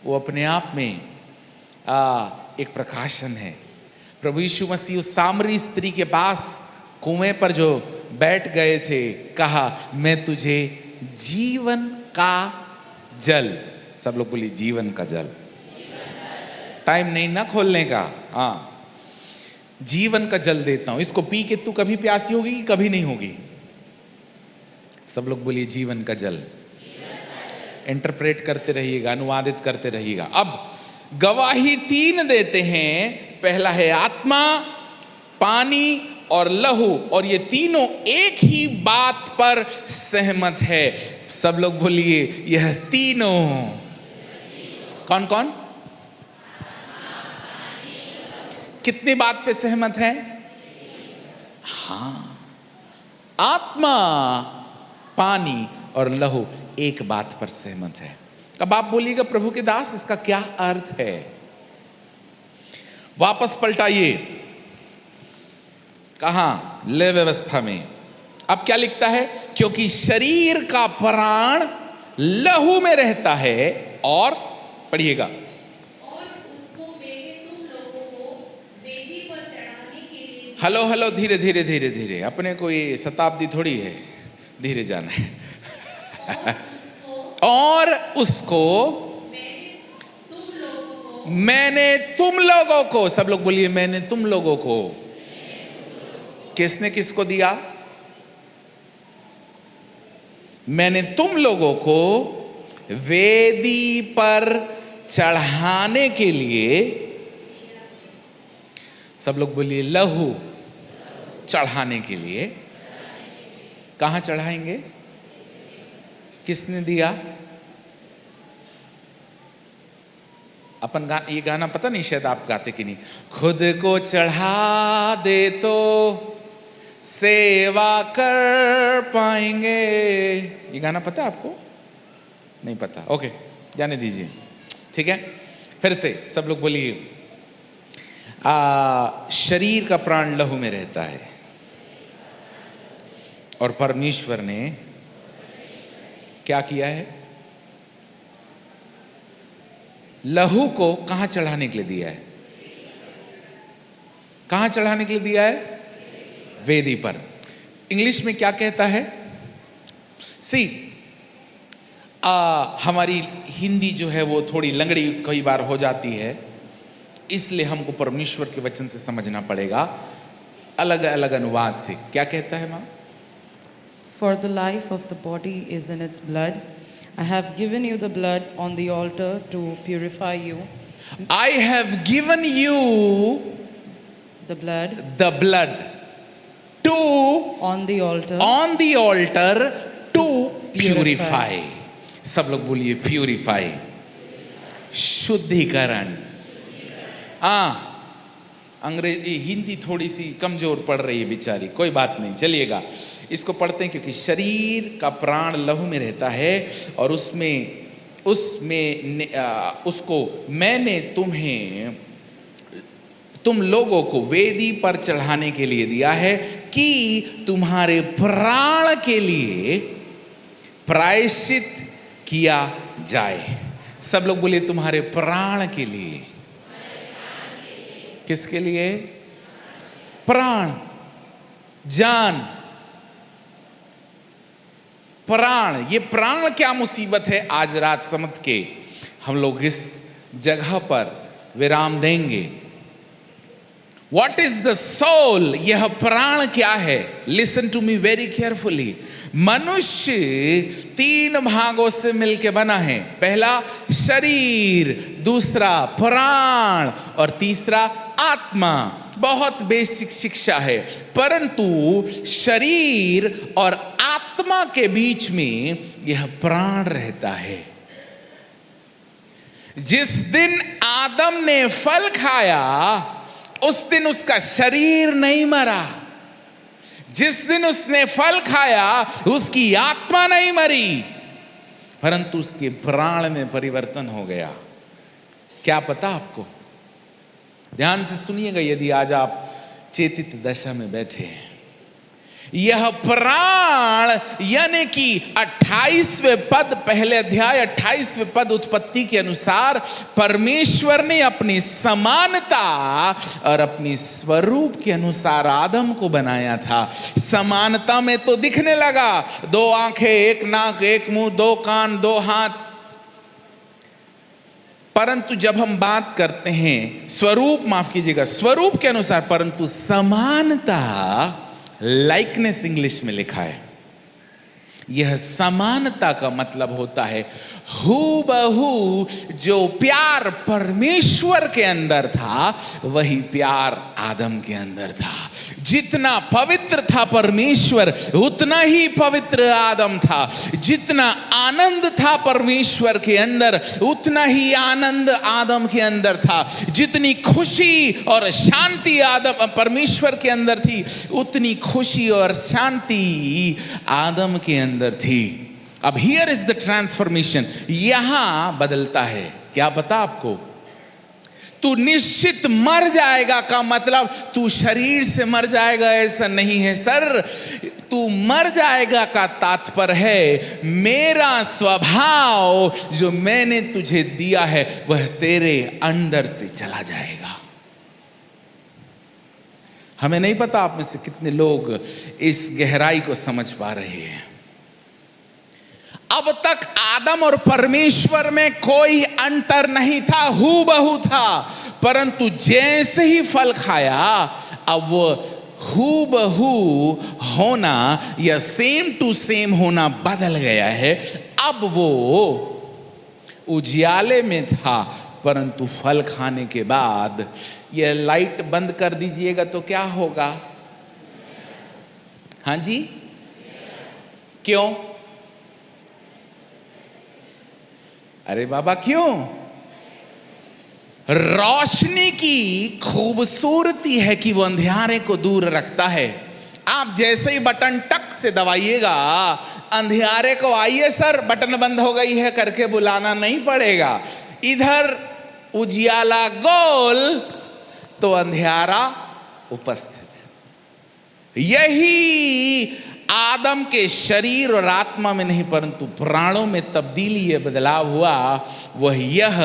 वो अपने आप में एक प्रकाशन है। प्रभु यीशु मसीह उस सामरी स्त्री के पास कुएं पर जो बैठ गए थे, कहा मैं तुझे जीवन का जल, सब लोग बोलिए जीवन का जल। टाइम नहीं ना खोलने का, जीवन का जल देता हूं, इसको पी के तू कभी प्यासी होगी कि कभी नहीं होगी? सब लोग बोलिए जीवन का जल। इंटरप्रेट करते रहिएगा, अनुवादित करते रहिएगा। अब गवाही 3 देते हैं। पहला है आत्मा, पानी और लहू, और ये तीनों एक ही बात पर सहमत है। सब लोग बोलिए यह तीनों। कौन कौन? कितनी बात पे सहमत है? आत्मा, पानी और लहू एक बात पर सहमत है। अब आप बोलिएगा प्रभु के दास इसका क्या अर्थ है? वापस पलटाइए, कहां? ले व्यवस्था में। अब क्या लिखता है? क्योंकि शरीर का प्राण लहू में रहता है, और पढ़िएगा, हेलो, धीरे धीरे धीरे धीरे, अपने कोई शताब्दी थोड़ी है, धीरे जाना है। और उसको मैंने तुम लोगों को, सब लोग बोलिए मैंने तुम लोगों को। किसने किसको दिया? मैंने तुम लोगों को वेदी पर चढ़ाने के लिए, सब लोग बोलिए लहू, चढ़ाने के लिए। कहां चढ़ाएंगे? किसने दिया? अपन ये गाना पता नहीं, शायद आप गाते कि नहीं। खुद को चढ़ा दे तो सेवा कर पाएंगे। ये गाना पता है आपको? नहीं पता? ओके, जाने दीजिए, ठीक है। फिर से सब लोग बोलिए, शरीर का प्राण लहू में रहता है और परमेश्वर ने क्या किया है? लहू को कहां चढ़ाने के लिए दिया है? कहां चढ़ाने के लिए दिया है? वेदी पर। इंग्लिश में क्या कहता है? सी, हमारी हिंदी जो है वो थोड़ी लंगड़ी कई बार हो जाती है, इसलिए हमको परमेश्वर के वचन से समझना पड़ेगा, अलग अलग अनुवाद से। क्या कहता है मां? For the life of the body is in its blood. I have given you the blood on the altar to purify you. I have given you The blood to on the altar to purify. सब लोग बोलिए प्यूरिफाई, शुद्धिकरण। अंग्रेजी हिंदी थोड़ी सी कमजोर पड़ रही है बेचारी, कोई बात नहीं, चलिएगा। इसको पढ़ते हैं क्योंकि शरीर का प्राण लहू में रहता है और उसको मैंने तुम लोगों को वेदी पर चढ़ाने के लिए दिया है कि तुम्हारे प्राण के लिए प्रायश्चित किया जाए। सब लोग बोलिए तुम्हारे प्राण के लिए। किसके लिए? प्राण, जान, प्राण। ये प्राण क्या मुसीबत है, आज रात समझ के हम लोग इस जगह पर विराम देंगे। What is the soul? यह प्राण क्या है? Listen to me very carefully. मनुष्य 3 भागों से मिलकर बना है। पहला शरीर, दूसरा प्राण और तीसरा आत्मा। बहुत बेसिक शिक्षा है, परंतु शरीर और आत्मा के बीच में यह प्राण रहता है। जिस दिन आदम ने फल खाया उस दिन उसका शरीर नहीं मरा। जिस दिन उसने फल खाया उसकी आत्मा नहीं मरी, परंतु उसके प्राण में परिवर्तन हो गया। क्या पता आपको? ध्यान से सुनिएगा, यदि आज आप चेतित दशा में बैठे हैं। यह प्राण यानी कि 28वें पद, पहले अध्याय 28वें पद उत्पत्ति के अनुसार परमेश्वर ने अपनी समानता और अपनी स्वरूप के अनुसार आदम को बनाया था। समानता में तो दिखने लगा, 2 आंखें, 1 नाक, 1 मुंह, 2 कान, 2 हाथ, परंतु जब हम बात करते हैं स्वरूप, माफ कीजिएगा, स्वरूप के अनुसार, परंतु समानता, लाइकनेस इंग्लिश में लिखा है। यह समानता का मतलब होता है हूबहू जो प्यार परमेश्वर के अंदर था वही प्यार आदम के अंदर था। जितना पवित्र था परमेश्वर उतना ही पवित्र आदम था। जितना आनंद था परमेश्वर के अंदर उतना ही आनंद आदम के अंदर था। जितनी खुशी और शांति आदम परमेश्वर के अंदर थी उतनी खुशी और शांति आदम के अंदर थी। अब हियर इज द ट्रांसफॉर्मेशन, यहां बदलता है। क्या पता आपको? तू निश्चित मर जाएगा का मतलब तू शरीर से मर जाएगा ऐसा नहीं है सर। तू मर जाएगा का तात्पर्य है मेरा स्वभाव जो मैंने तुझे दिया है वह तेरे अंदर से चला जाएगा। हमें नहीं पता आप में से कितने लोग इस गहराई को समझ पा रहे हैं। अब तक आदम और परमेश्वर में कोई अंतर नहीं था, हूबहू था, परंतु जैसे ही फल खाया अब वो हूबहू होना या सेम टू सेम होना बदल गया है। अब वो उजियाले में था, परंतु फल खाने के बाद, ये लाइट बंद कर दीजिएगा तो क्या होगा? हाँ जी, क्यों? अरे बाबा क्यों? रोशनी की खूबसूरती है कि वो अंधियारे को दूर रखता है। आप जैसे ही बटन टक से दबाइएगा, अंधियारे को आइए सर बटन बंद हो गई है करके बुलाना नहीं पड़ेगा। इधर उजियाला गोल तो अंधियारा उपस्थित है। यही आदम के शरीर और आत्मा में नहीं परंतु प्राणों में तब्दीली, यह बदलाव हुआ, वह यह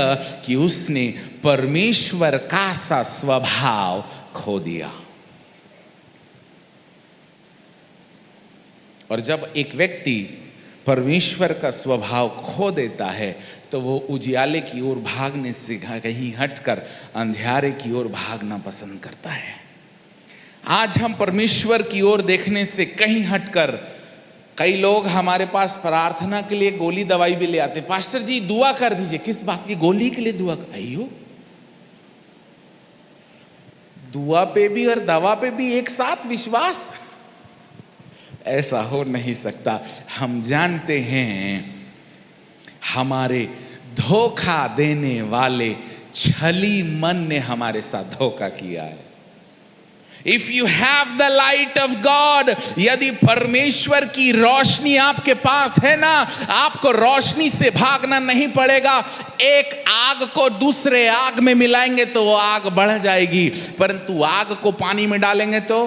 कि उसने परमेश्वर का सा स्वभाव खो दिया। और जब एक व्यक्ति परमेश्वर का स्वभाव खो देता है तो वो उजियाले की ओर भागने से कहीं हटकर अंधियारे की ओर भागना पसंद करता है। आज हम परमेश्वर की ओर देखने से कहीं हटकर, कई लोग हमारे पास प्रार्थना के लिए गोली दवाई भी ले आते, पास्टर जी दुआ कर दीजिए। किस बात की? गोली के लिए दुआ? आइयो, दुआ पे भी और दवा पे भी एक साथ विश्वास? ऐसा हो नहीं सकता। हम जानते हैं हमारे धोखा देने वाले छली मन ने हमारे साथ धोखा किया है। If you have the light of God, यदि परमेश्वर की रोशनी आपके पास है ना, आपको रोशनी से भागना नहीं पड़ेगा। एक आग को दूसरे आग में मिलाएंगे तो वो आग बढ़ जाएगी, परंतु आग को पानी में डालेंगे तो,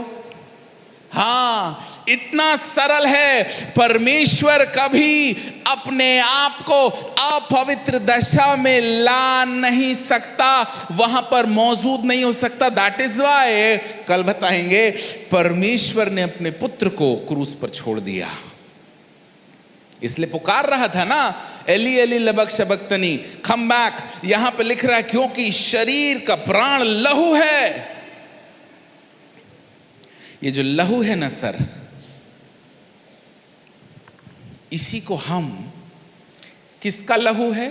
हाँ, इतना सरल है। परमेश्वर कभी अपने आप को अपवित्र दशा में ला नहीं सकता, वहां पर मौजूद नहीं हो सकता। दैट इज वाई कल बताएंगे परमेश्वर ने अपने पुत्र को क्रूस पर छोड़ दिया। इसलिए पुकार रहा था ना, एली एली लबक शबक्तनी, कम बैक। यहां पे लिख रहा है क्योंकि शरीर का प्राण लहू है। ये जो लहू है ना सर, इसी को हम, किसका लहू है?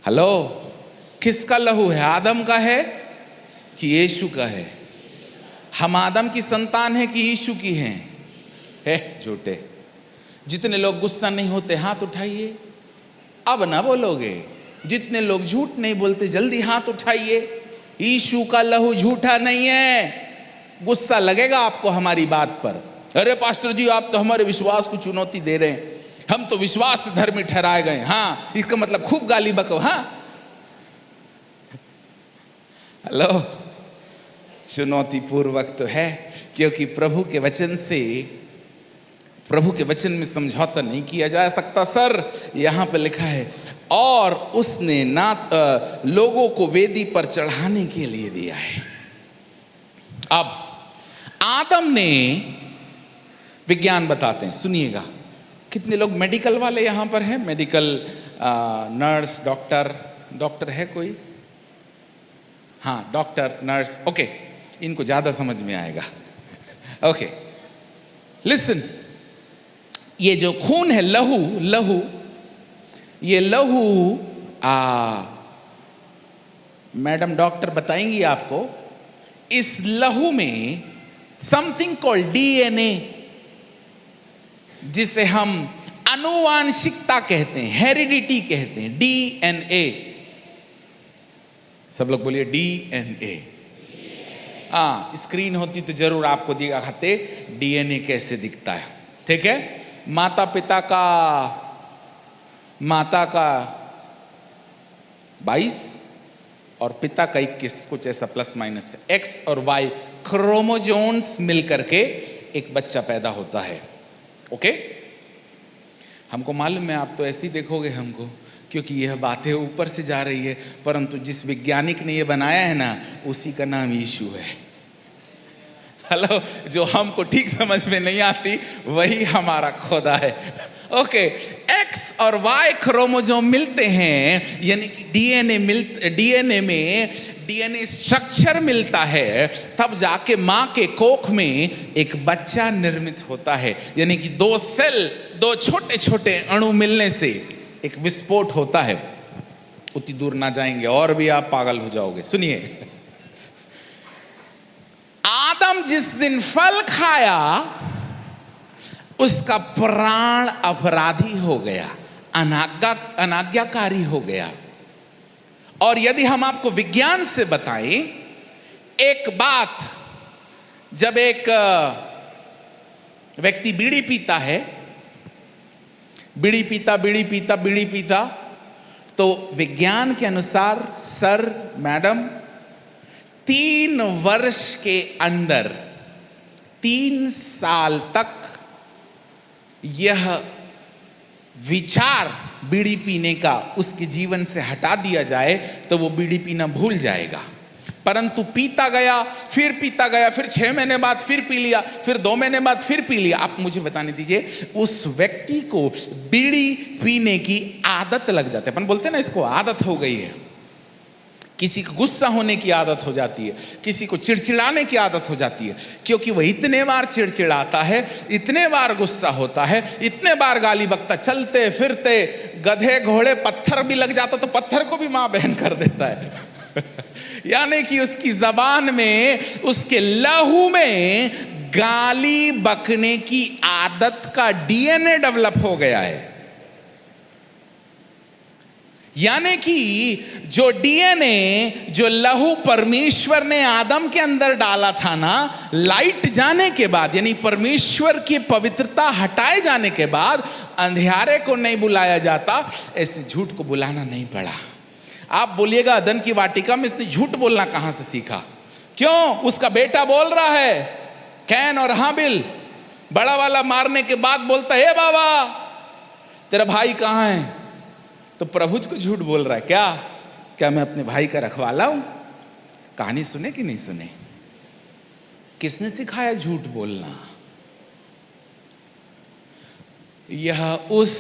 हेलो, किसका लहू है? आदम का है कि यीशु का है? हम आदम की संतान है कि यीशु की हैं? है झूठे। जितने लोग गुस्सा नहीं होते हाथ उठाइए। अब ना बोलोगे। जितने लोग झूठ नहीं बोलते जल्दी हाथ उठाइए। यीशु का लहू झूठा नहीं है। गुस्सा लगेगा आपको हमारी बात पर, अरे पास्टर जी आप तो हमारे विश्वास को चुनौती दे रहे हैं, हम तो विश्वास से धर्मी ठहराए गए। हाँ, इसका मतलब खूब गाली बको। हाँ, हेलो, चुनौतीपूर्वक तो है, क्योंकि प्रभु के वचन में समझौता नहीं किया जा सकता सर। यहां पे लिखा है और उसने ना लोगों को वेदी पर चढ़ाने के लिए दिया है। अब आदम ने, विज्ञान बताते हैं, सुनिएगा। कितने लोग मेडिकल वाले यहां पर हैं? मेडिकल नर्स, डॉक्टर है कोई? हाँ, डॉक्टर, नर्स, ओके, इनको ज्यादा समझ में आएगा। ओके, लिसन, ये जो खून है, लहू, ये लहू, मैडम डॉक्टर बताएंगी आपको, इस लहू में समथिंग कॉल्ड डीएनए, जिसे हम आनुवांशिकता कहते हैं, हेरिडिटी कहते हैं, डीएनए। सब लोग बोलिए डीएनए। स्क्रीन होती तो जरूर आपको दिखाते डीएनए कैसे दिखता है। ठीक है, माता का 22 और पिता का 21, कुछ ऐसा प्लस माइनस, एक्स और वाई क्रोमोजोम्स मिलकर के एक बच्चा पैदा होता है। ओके, हमको मालूम है, आप तो ऐसे ही देखोगे हमको, क्योंकि यह बातें ऊपर से जा रही है, परंतु जिस वैज्ञानिक ने यह बनाया है ना, उसी का नाम यीशु है। हेलो, जो हमको ठीक समझ में नहीं आती वही हमारा खुदा है। ओके, एक्स और वाई क्रोमोसोम मिलते हैं, यानी कि डीएनए में डीएनए स्ट्रक्चर मिलता है, तब जाके माँ के कोख में एक बच्चा निर्मित होता है। यानी कि दो सेल, दो छोटे छोटे अणु मिलने से एक विस्फोट होता है। उतनी दूर ना जाएंगे और भी आप पागल हो जाओगे। सुनिए, आदम जिस दिन फल खाया उसका प्राण अपराधी हो गया, अनाज्ञाकारी हो गया। और यदि हम आपको विज्ञान से बताएं एक बात, जब एक व्यक्ति बीड़ी पीता है, बीड़ी पीता, तो विज्ञान के अनुसार सर मैडम 3 वर्ष के अंदर 3 साल तक यह विचार बीड़ी पीने का उसके जीवन से हटा दिया जाए तो वो बीड़ी पीना भूल जाएगा। परंतु पीता गया, फिर 6 महीने बाद फिर पी लिया, फिर 2 महीने बाद फिर पी लिया। आप मुझे बताने दीजिए, उस व्यक्ति को बीड़ी पीने की आदत लग जाती है। अपन बोलते हैं ना, इसको आदत हो गई है। किसी को गुस्सा होने की आदत हो जाती है, किसी को चिड़चिड़ाने की आदत हो जाती है, क्योंकि वह इतने बार चिड़चिड़ाता है, इतने बार गुस्सा होता है, इतने बार गाली बकता, चलते फिरते गधे घोड़े पत्थर भी लग जाता तो पत्थर को भी माँ बहन कर देता है। यानी कि उसकी जबान में, उसके लहू में गाली बकने की आदत का डीएनए डेवलप हो गया है। यानी कि जो डीएनए, जो लहू परमेश्वर ने आदम के अंदर डाला था ना, लाइट जाने के बाद, यानी परमेश्वर की पवित्रता हटाए जाने के बाद अंधियारे को नहीं बुलाया जाता, ऐसे झूठ को बुलाना नहीं पड़ा। आप बोलिएगा, अदन की वाटिका में इसने झूठ बोलना कहां से सीखा? क्यों? उसका बेटा बोल रहा है, कैन और हाबिल, बड़ा वाला मारने के बाद बोलता है, बाबा तेरा भाई कहां है? तो प्रभु को झूठ बोल रहा है। क्या मैं अपने भाई का रखवाला हूं? कहानी सुने कि नहीं सुने? किसने सिखाया झूठ बोलना? यह उस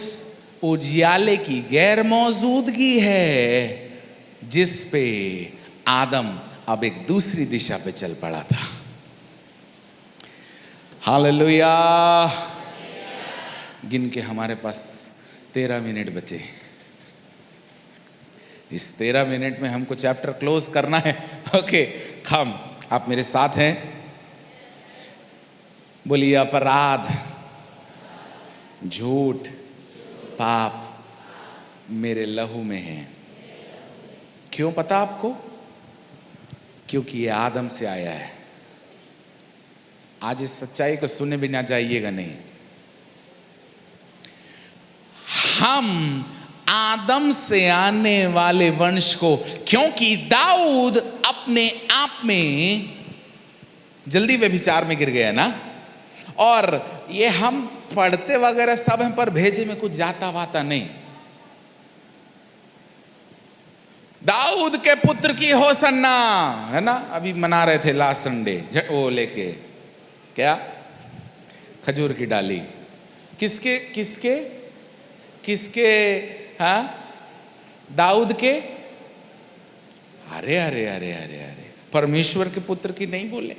उजियाले की गैर मौजूदगी है जिस पे आदम अब एक दूसरी दिशा पे चल पड़ा था। हालेलुया। गिन के हमारे पास 13 मिनट बचे। इस 13 मिनट में हमको चैप्टर क्लोज करना है। ओके, आप मेरे साथ हैं? बोलिए, अपराध, झूठ, पाप मेरे लहू में है। क्यों पता आपको? क्योंकि ये आदम से आया है। आज इस सच्चाई को सुने बिना जाइएगा नहीं। हम आदम से आने वाले वंश को, क्योंकि दाऊद अपने आप में जल्दी व्यभिचार में गिर गया ना, और ये हम पढ़ते वगैरह सब हैं, पर भेजे में कुछ जाता वाता नहीं। दाऊद के पुत्र की होसन्ना, है ना, अभी मना रहे थे लास्ट संडे, वो लेके क्या, खजूर की डाली। किसके किसके किसके? हाँ, दाऊद के। अरे अरे अरे अरे अरे, परमेश्वर के पुत्र की नहीं बोले।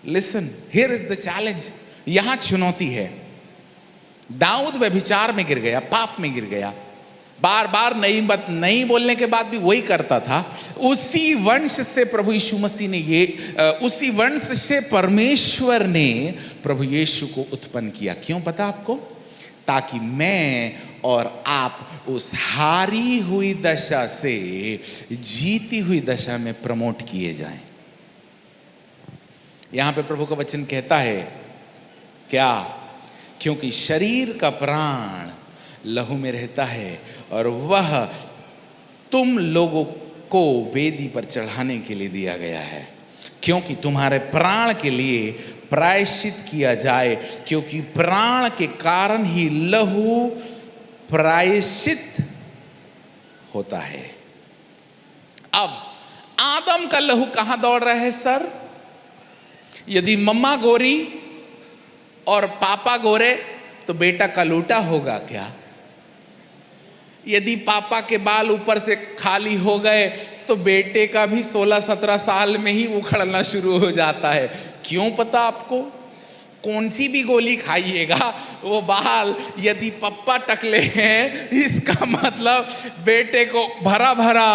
Listen, here is the challenge. यहां चुनौती है। दाऊद व्यभिचार में गिर गया, पाप में गिर गया, बार बार नहीं बोलने के बाद भी वही करता था। उसी वंश से प्रभु यीशु मसीह ने उसी वंश से परमेश्वर ने प्रभु यीशु को उत्पन्न किया। क्यों पता आपको? ताकि मैं और आप उस हारी हुई दशा से जीती हुई दशा में प्रमोट किए जाएं। यहां पे प्रभु का वचन कहता है क्या? क्योंकि शरीर का प्राण लहू में रहता है और वह तुम लोगों को वेदी पर चढ़ाने के लिए दिया गया है, क्योंकि तुम्हारे प्राण के लिए प्रायश्चित किया जाए, क्योंकि प्राण के कारण ही लहू प्रायश्चित होता है। अब आदम का लहू कहां दौड़ रहा है सर? यदि मम्मा गोरी और पापा गोरे तो बेटा कलूटा होगा क्या? यदि पापा के बाल ऊपर से खाली हो गए तो बेटे का भी 16-17 साल में ही उखड़ना शुरू हो जाता है। क्यों पता आपको? कौन सी भी गोली खाइएगा, वो बाल यदि पप्पा टकले हैं, इसका मतलब बेटे को भरा भरा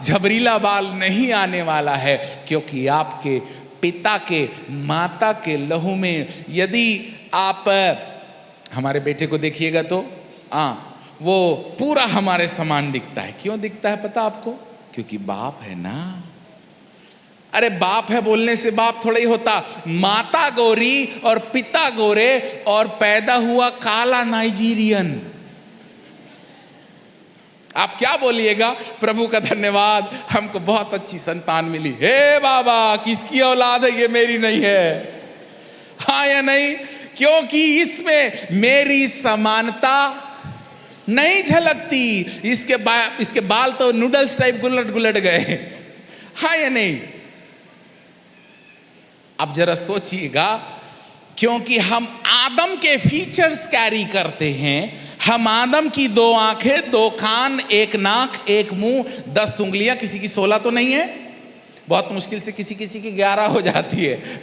झबरीला बाल नहीं आने वाला है, क्योंकि आपके पिता के, माता के लहू में, यदि आप हमारे बेटे को देखिएगा तो वो पूरा हमारे समान दिखता है। क्यों दिखता है पता आपको? क्योंकि बाप है ना। अरे बाप है बोलने से बाप थोड़ा ही होता। माता गोरी और पिता गोरे और पैदा हुआ काला नाइजीरियन। आप क्या बोलिएगा? प्रभु का धन्यवाद, हमको बहुत अच्छी संतान मिली। हे बाबा, किसकी औलाद है ये? मेरी नहीं है। हाँ या नहीं? क्योंकि इसमें मेरी समानता नहीं झलकती। इसके बाल तो नूडल्स टाइप गुलट गुलट गए। हाँ या नहीं? अब जरा सोचिएगा, क्योंकि हम आदम के फीचर्स कैरी करते हैं। हम आदम की 2 आंखें, 2 कान, 1 नाक, 1 मुंह, 10 उंगलियां। किसी की 16 तो नहीं है, बहुत मुश्किल से किसी किसी की 11 हो जाती है।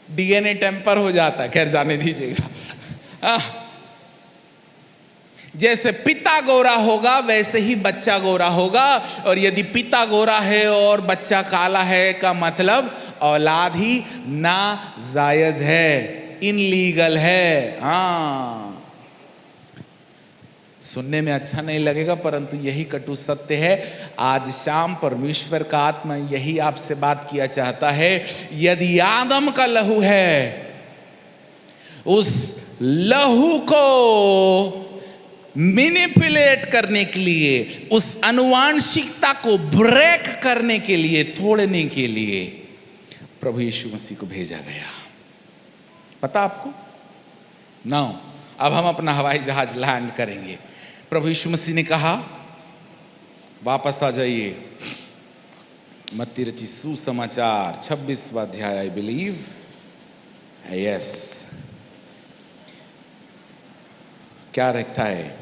डीएनए टेम्पर हो जाता है। खैर जाने दीजिएगा। जैसे पिता गोरा होगा वैसे ही बच्चा गोरा होगा। और यदि पिता गोरा है और बच्चा काला है का मतलब औलाद ही नाजायज है, इनलीगल है। हाँ, सुनने में अच्छा नहीं लगेगा, परंतु यही कटु सत्य है। आज शाम परमेश्वर का आत्मा यही आपसे बात किया चाहता है। यदि आदम का लहू है, उस लहू को मैनिपुलेट करने के लिए, उस अनुवांशिकता को ब्रेक करने के लिए, तोड़ने के लिए प्रभु यीशु मसीह को भेजा गया। पता आपको? नाउ अब हम अपना हवाई जहाज लैंड करेंगे। प्रभु यीशु मसीह ने कहा, वापस आ जाइए। मत्ती रचित सुसमाचार 26वां अध्याय, आई बिलीव, यस, क्या रहता है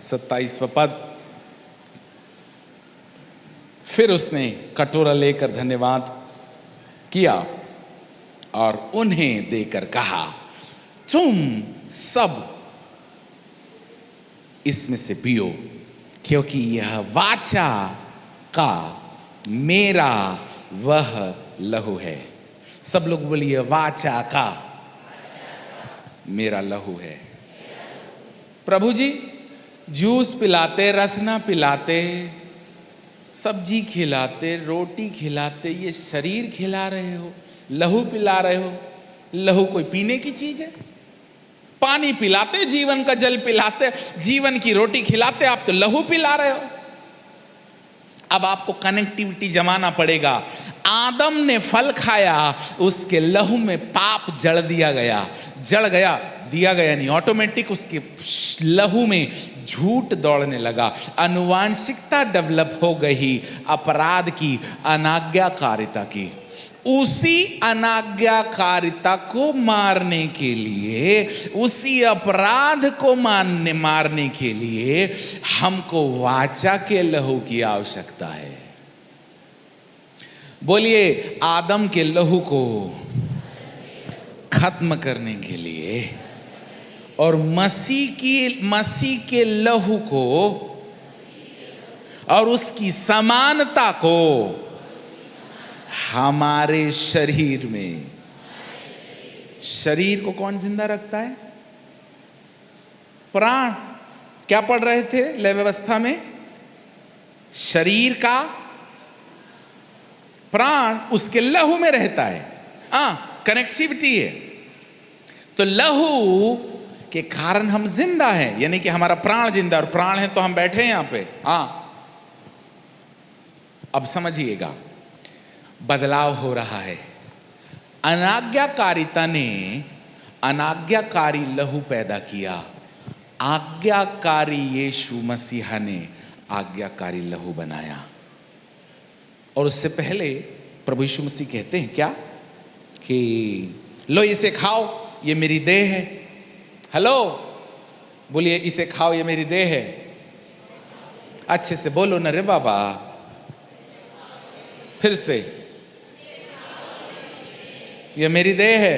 27वां पद। फिर उसने कटोरा लेकर धन्यवाद किया और उन्हें देकर कहा, तुम सब इसमें से पियो, क्योंकि यह वाचा का मेरा वह लहू है। सब लोग बोलिए, वाचा का मेरा लहू है। प्रभु जी जूस पिलाते, रसना पिलाते, सब्जी खिलाते, रोटी खिलाते, ये शरीर खिला रहे हो, लहू पिला रहे हो। लहू कोई पीने की चीज है? पानी पिलाते, जीवन का जल पिलाते, जीवन की रोटी खिलाते, आप तो लहू पिला रहे हो। अब आपको कनेक्टिविटी जमाना पड़ेगा। आदम ने फल खाया, उसके लहू में पाप जड़ दिया गया। जड़ गया, दिया गया नहीं, ऑटोमेटिक उसके लहू में झूठ दौड़ने लगा। अनुवांशिकता डेवलप हो गई अपराध की, अनाज्ञाकारिता की। उसी अनाज्ञाकारिता को मारने के लिए, उसी अपराध को मारने के लिए हमको वाचा के लहू की आवश्यकता है। बोलिए, आदम के लहू को खत्म करने के लिए और मसीह के लहू को और उसकी समानता को हमारे शरीर में। शरीर को कौन जिंदा रखता है? प्राण। क्या पढ़ रहे थे लय व्यवस्था में? शरीर का प्राण उसके लहू में रहता है। कनेक्टिविटी है। तो लहू के कारण हम जिंदा हैं, यानी कि हमारा प्राण जिंदा, और प्राण है तो हम बैठे हैं यहां पे। अब समझिएगा, बदलाव हो रहा है। अनाज्ञाकारिता ने अनाज्ञाकारी लहू पैदा किया। आज्ञाकारी यीशु मसीह ने आज्ञाकारी लहू बनाया। और उससे पहले प्रभु यीशु मसीह कहते हैं क्या कि लो इसे खाओ, ये मेरी देह है। हेलो, बोलिए इसे खाओ, ये मेरी देह है। अच्छे से बोलो ना रे बाबा, फिर से, ये मेरी देह है।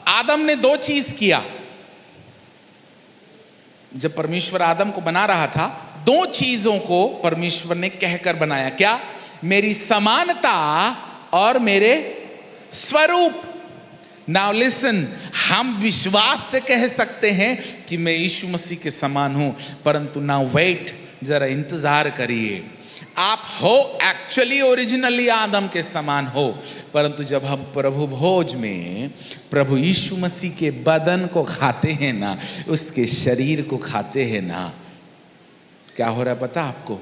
आदम ने दो चीज किया। जब परमेश्वर आदम को बना रहा था, दो चीजों को परमेश्वर ने कहकर बनाया। क्या? मेरी समानता और मेरे स्वरूप। नाउ लिसन, हम विश्वास से कह सकते हैं कि मैं यीशु मसीह के समान हूं, परंतु नाउ वेट, जरा इंतजार करिए। आप हो एक्चुअली ओरिजिनली आदम के समान हो, परंतु जब हम प्रभु भोज में प्रभु यीशु मसीह के बदन को खाते हैं ना, उसके शरीर को खाते हैं ना, क्या हो रहा है पता आपको?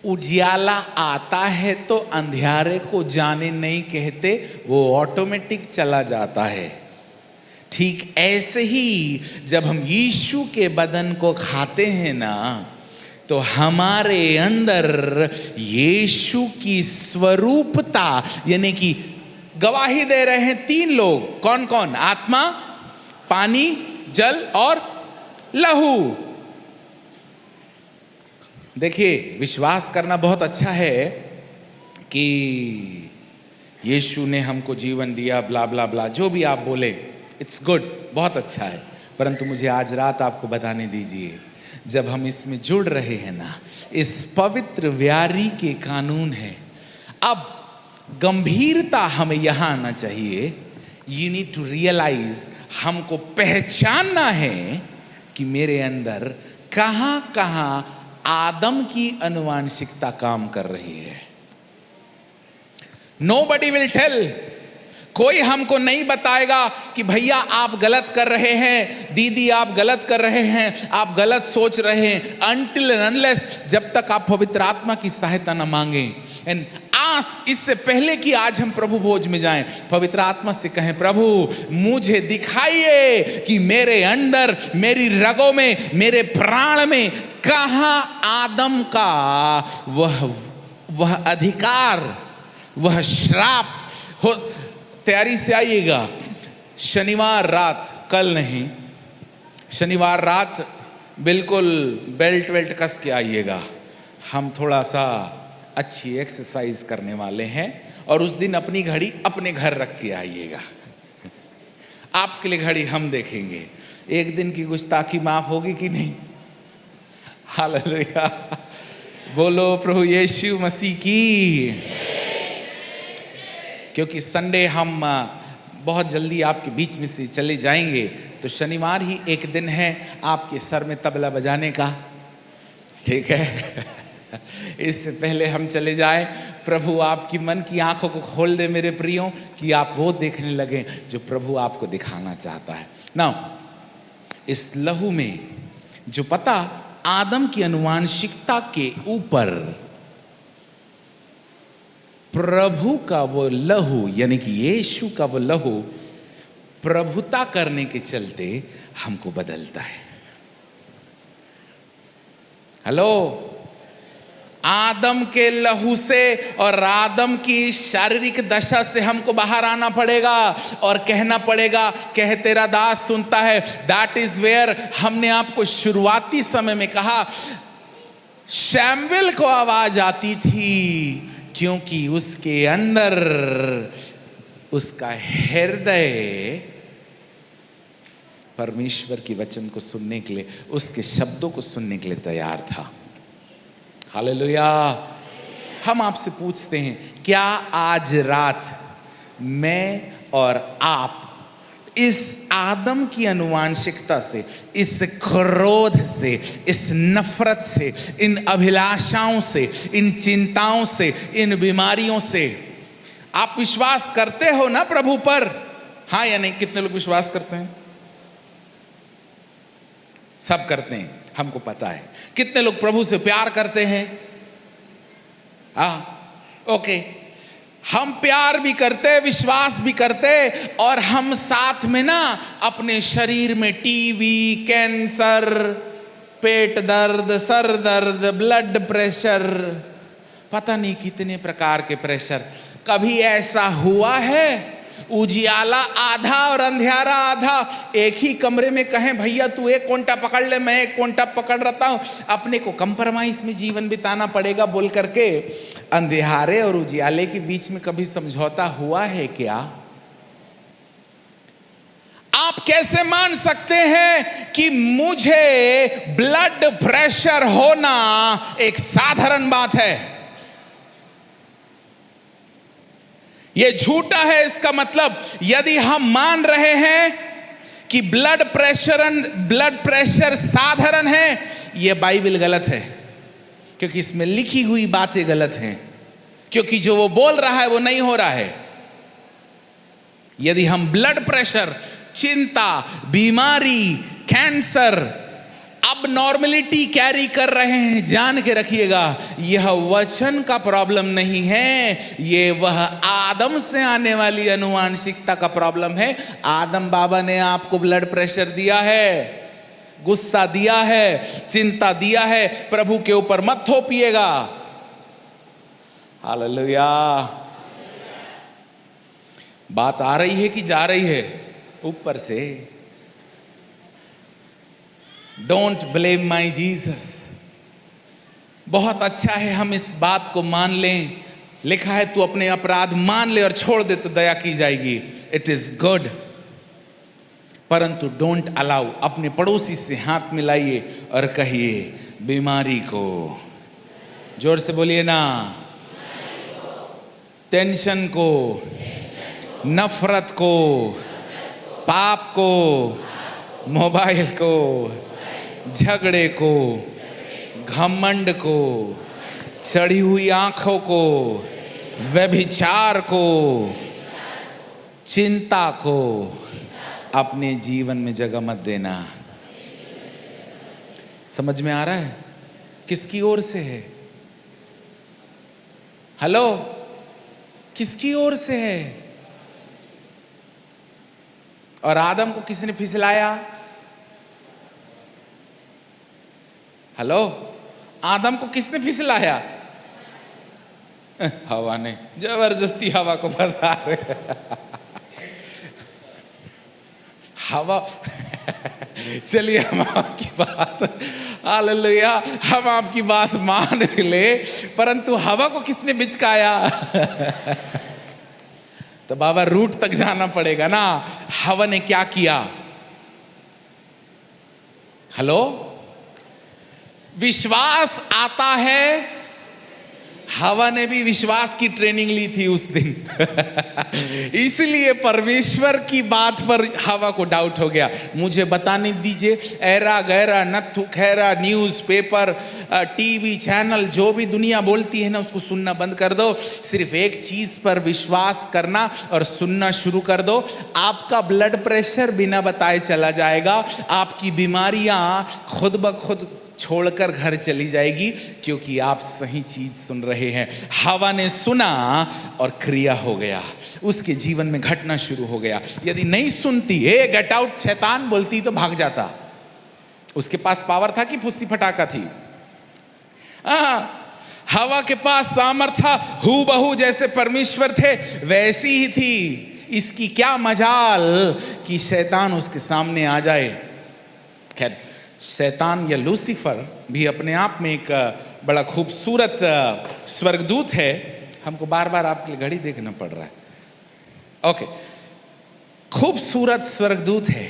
उजियाला आता है तो अंधियारे को जाने नहीं कहते, वो ऑटोमेटिक चला जाता है। ठीक ऐसे ही जब हम यीशु के बदन को खाते हैं ना, तो हमारे अंदर यीशु की स्वरूपता, यानी कि गवाही दे रहे हैं तीन लोग। कौन कौन? आत्मा, पानी, जल और लहू। देखिए, विश्वास करना बहुत अच्छा है कि यीशु ने हमको जीवन दिया, ब्ला ब्ला ब्ला, जो भी आप बोले, इट्स गुड, बहुत अच्छा है। परंतु मुझे आज रात आपको बताने दीजिए, जब हम इसमें जुड़ रहे हैं ना, इस पवित्र व्यारी के कानून है। अब गंभीरता हमें यहां आना चाहिए। यू नीड टू रियलाइज, हमको पहचानना है कि मेरे अंदर कहां कहां आदम की अनुवांशिकता काम कर रही है। Nobody will tell, कोई हमको नहीं बताएगा कि भैया आप गलत कर रहे हैं, दीदी आप गलत कर रहे हैं, आप गलत सोच रहे हैं, until and unless, जब तक आप पवित्र आत्मा की सहायता न मांगे। एंड इससे पहले कि आज हम प्रभु भोज में जाएं, पवित्र आत्मा से कहें, प्रभु मुझे दिखाइए कि मेरे अंदर, मेरी रगों में, मेरे प्राण में कहां आदम का वह अधिकार, वह श्राप हो। तैयारी से आइएगा। शनिवार रात, कल नहीं, शनिवार रात बिल्कुल बेल्ट वेल्ट कस के आइएगा। हम थोड़ा सा अच्छी एक्सरसाइज करने वाले हैं, और उस दिन अपनी घड़ी अपने घर रख के आइएगा। आपके लिए घड़ी हम देखेंगे। एक दिन की गुस्ताखी माफ होगी कि नहीं? हालेलुया, बोलो प्रभु यीशु मसीह की। क्योंकि संडे हम बहुत जल्दी आपके बीच में से चले जाएंगे, तो शनिवार ही एक दिन है आपके सर में तबला बजाने का, ठीक है? इससे पहले हम चले जाएं, प्रभु आपकी मन की आंखों को खोल दे मेरे प्रियों, कि आप वो देखने लगे जो प्रभु आपको दिखाना चाहता है। नाउ, इस लहू में जो पता आदम की अनुवांशिकता के ऊपर प्रभु का वो लहू, यानी कि यीशु का वो लहू प्रभुता करने के चलते हमको बदलता है। हेलो, आदम के लहू से और आदम की शारीरिक दशा से हमको बाहर आना पड़ेगा और कहना पड़ेगा, कह तेरा दास सुनता है। दैट इज वेयर हमने आपको शुरुआती समय में कहा, शैमुएल को आवाज आती थी, क्योंकि उसके अंदर उसका हृदय परमेश्वर की वचन को सुनने के लिए, उसके शब्दों को सुनने के लिए तैयार था। हालेलुया। हम आपसे पूछते हैं, क्या आज रात मैं और आप इस आदम की अनुवांशिकता से, इस क्रोध से, इस नफरत से, इन अभिलाषाओं से, इन चिंताओं से, इन बीमारियों से आप विश्वास करते हो ना प्रभु पर? हाँ या नहीं? कितने लोग विश्वास करते हैं? सब करते हैं, हमको पता है। कितने लोग प्रभु से प्यार करते हैं? ओके, हम प्यार भी करते, विश्वास भी करते, और हम साथ में ना अपने शरीर में टीबी, कैंसर, पेट दर्द, सर दर्द, ब्लड प्रेशर, पता नहीं कितने प्रकार के प्रेशर, कभी ऐसा हुआ है उजियाला आधा और अंधियारा आधा, एक ही कमरे में कहें भैया तू एक कोंटा पकड़ ले, मैं एक कोंटा पकड़ रहता हूं, अपने को कंप्रोमाइज में जीवन बिताना पड़ेगा बोल करके अंधियारे और उजियाले के बीच में कभी समझौता हुआ है क्या? आप कैसे मान सकते हैं कि मुझे ब्लड प्रेशर होना एक साधारण बात है? यह झूठा है। इसका मतलब यदि हम मान रहे हैं कि ब्लड प्रेशर साधारण है, यह बाइबल गलत है, क्योंकि इसमें लिखी हुई बातें गलत हैं, क्योंकि जो वो बोल रहा है वो नहीं हो रहा है। यदि हम ब्लड प्रेशर, चिंता, बीमारी, कैंसर, अब नॉर्मलिटी कैरी कर रहे हैं, जान के रखिएगा यह वचन का प्रॉब्लम नहीं है, ये वह आदम से आने वाली अनुवांशिकता का प्रॉब्लम है। आदम बाबा ने आपको ब्लड प्रेशर दिया है, गुस्सा दिया है, चिंता दिया है, प्रभु के ऊपर मत थोपिएगा। हालेलुया। बात आ रही है कि जा रही है ऊपर से? Don't blame my Jesus. बहुत अच्छा है हम इस बात को मान लें, लिखा है तू अपने अपराध मान ले और छोड़ दे तो दया की जाएगी। इट इज गुड, परंतु डोंट अलाउ, अपने पड़ोसी से हाथ मिलाइए और कहिए बीमारी को, जोर से बोलिए ना, टेंशन को, नफरत को, पाप को, मोबाइल को, झगड़े को, घमंड को, चढ़ी हुई आंखों को, व्यभिचार को, चिंता को अपने जीवन में जगह मत देना। समझ में आ रहा है किसकी ओर से है? हेलो, किसकी ओर से है? और आदम को किसने फिसलाया? हेलो, आदम को किसने फिसलाया? हवा ने। जबरदस्ती हवा को फंसा रहे। हवा चलिए हम आपकी बात, हालेलुया, हम आपकी बात मान ले, परंतु हवा को किसने बिचकाया? तो बाबा रूट तक जाना पड़ेगा ना। हवा ने क्या किया? हेलो, विश्वास आता है। हवा ने भी विश्वास की ट्रेनिंग ली थी उस दिन। इसलिए परमेश्वर की बात पर हवा को डाउट हो गया। मुझे बताने दीजिए, ऐरा गैरा नत्थु खैरा, न्यूज़पेपर, टीवी चैनल, जो भी दुनिया बोलती है ना, उसको सुनना बंद कर दो। सिर्फ एक चीज पर विश्वास करना और सुनना शुरू कर दो। आपका ब्लड प्रेशर बिना बताए चला जाएगा, आपकी बीमारियां खुद ब खुद छोड़कर घर चली जाएगी, क्योंकि आप सही चीज सुन रहे हैं। हवा ने सुना और क्रिया हो गया, उसके जीवन में घटना शुरू हो गया। यदि नहीं सुनती, ए गेट आउट शैतान बोलती, तो भाग जाता। उसके पास पावर था कि फुस्सी फटाका थी? हवा के पास सामर्थ था, हूबहू जैसे परमेश्वर थे वैसी ही थी। इसकी क्या मजाल कि शैतान उसके सामने आ जाए। खैर, शैतान या लूसीफर भी अपने आप में एक बड़ा खूबसूरत स्वर्गदूत है। हमको बार बार आपके लिए घड़ी देखना पड़ रहा है। ओके, खूबसूरत स्वर्गदूत है।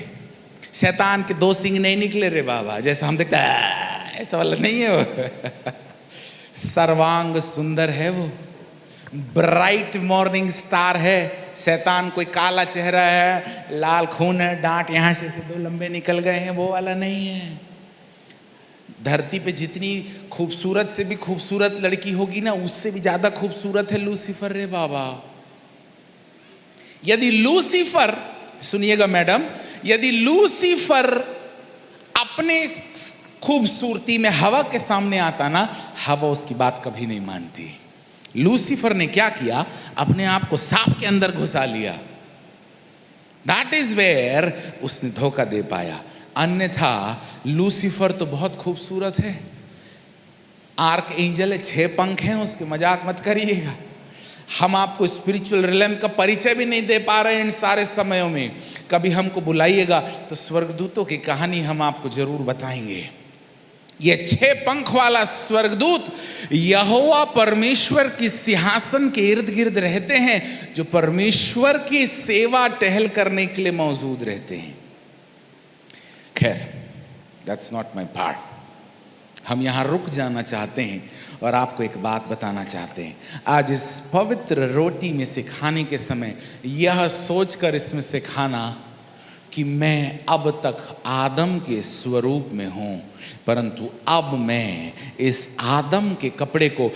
शैतान के दो सिंग नहीं निकले रे बाबा, जैसा हम देखते हैं, ऐसा वाला नहीं है वो। सर्वांग सुंदर है वो, ब्राइट मॉर्निंग स्टार है। शैतान कोई काला चेहरा है, लाल खून है, डांट यहां से दो लंबे निकल गए हैं, वो वाला नहीं है। धरती पे जितनी खूबसूरत से भी खूबसूरत लड़की होगी ना, उससे भी ज्यादा खूबसूरत है लूसीफर रे बाबा। यदि लूसीफर, सुनिएगा मैडम, यदि लूसीफर अपने खूबसूरती में हवा के सामने आता ना, हवा उसकी बात कभी नहीं मानती। लूसीफर ने क्या किया? अपने आप को सांप के अंदर घुसा लिया। दैट इज वेयर उसने धोखा दे पाया। अन्यथा लूसीफर तो बहुत खूबसूरत है, आर्क एंजल है, 6 पंख हैं उसके, मजाक मत करिएगा। हम आपको स्पिरिचुअल रिलम का परिचय भी नहीं दे पा रहे इन सारे समयों में। कभी हमको बुलाइएगा तो स्वर्गदूतों की कहानी हम आपको जरूर बताएंगे। ये 6 पंख वाला स्वर्गदूत यहोवा परमेश्वर की सिंहासन के इर्द गिर्द रहते हैं, जो परमेश्वर की सेवा टहल करने के लिए मौजूद रहते हैं। खैर, दैट्स नॉट माय पार्ट। हम यहां रुक जाना चाहते हैं और आपको एक बात बताना चाहते हैं। आज इस पवित्र रोटी में से खाने के समय यह सोचकर इसमें से खाना कि मैं अब तक आदम के स्वरूप में हूं, परंतु अब मैं इस आदम के कपड़े को,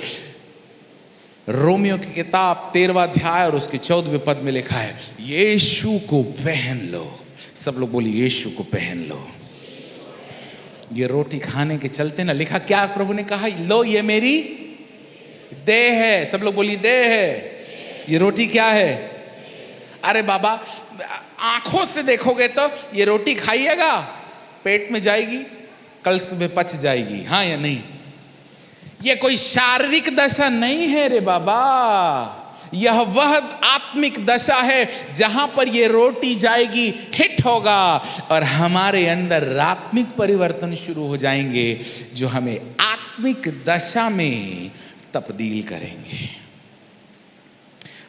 रोमियो की किताब 13वां अध्याय और उसके 14वें पद में लिखा है, यीशु को पहन लो। सब लोग बोलिए, यीशु को पहन लो। ये रोटी खाने के चलते ना लिखा क्या प्रभु ने कहा, लो ये मेरी देह है। सब लोग बोलिए, देह है। ये रोटी क्या है? अरे बाबा, आंखों से देखोगे तो ये रोटी खाइएगा, पेट में जाएगी, कल सुबह पच जाएगी, हाँ या नहीं? ये कोई शारीरिक दशा नहीं है रे बाबा, यह वह आत्मिक दशा है जहां पर ये रोटी जाएगी, हिट होगा और हमारे अंदर आत्मिक परिवर्तन शुरू हो जाएंगे, जो हमें आत्मिक दशा में तब्दील करेंगे।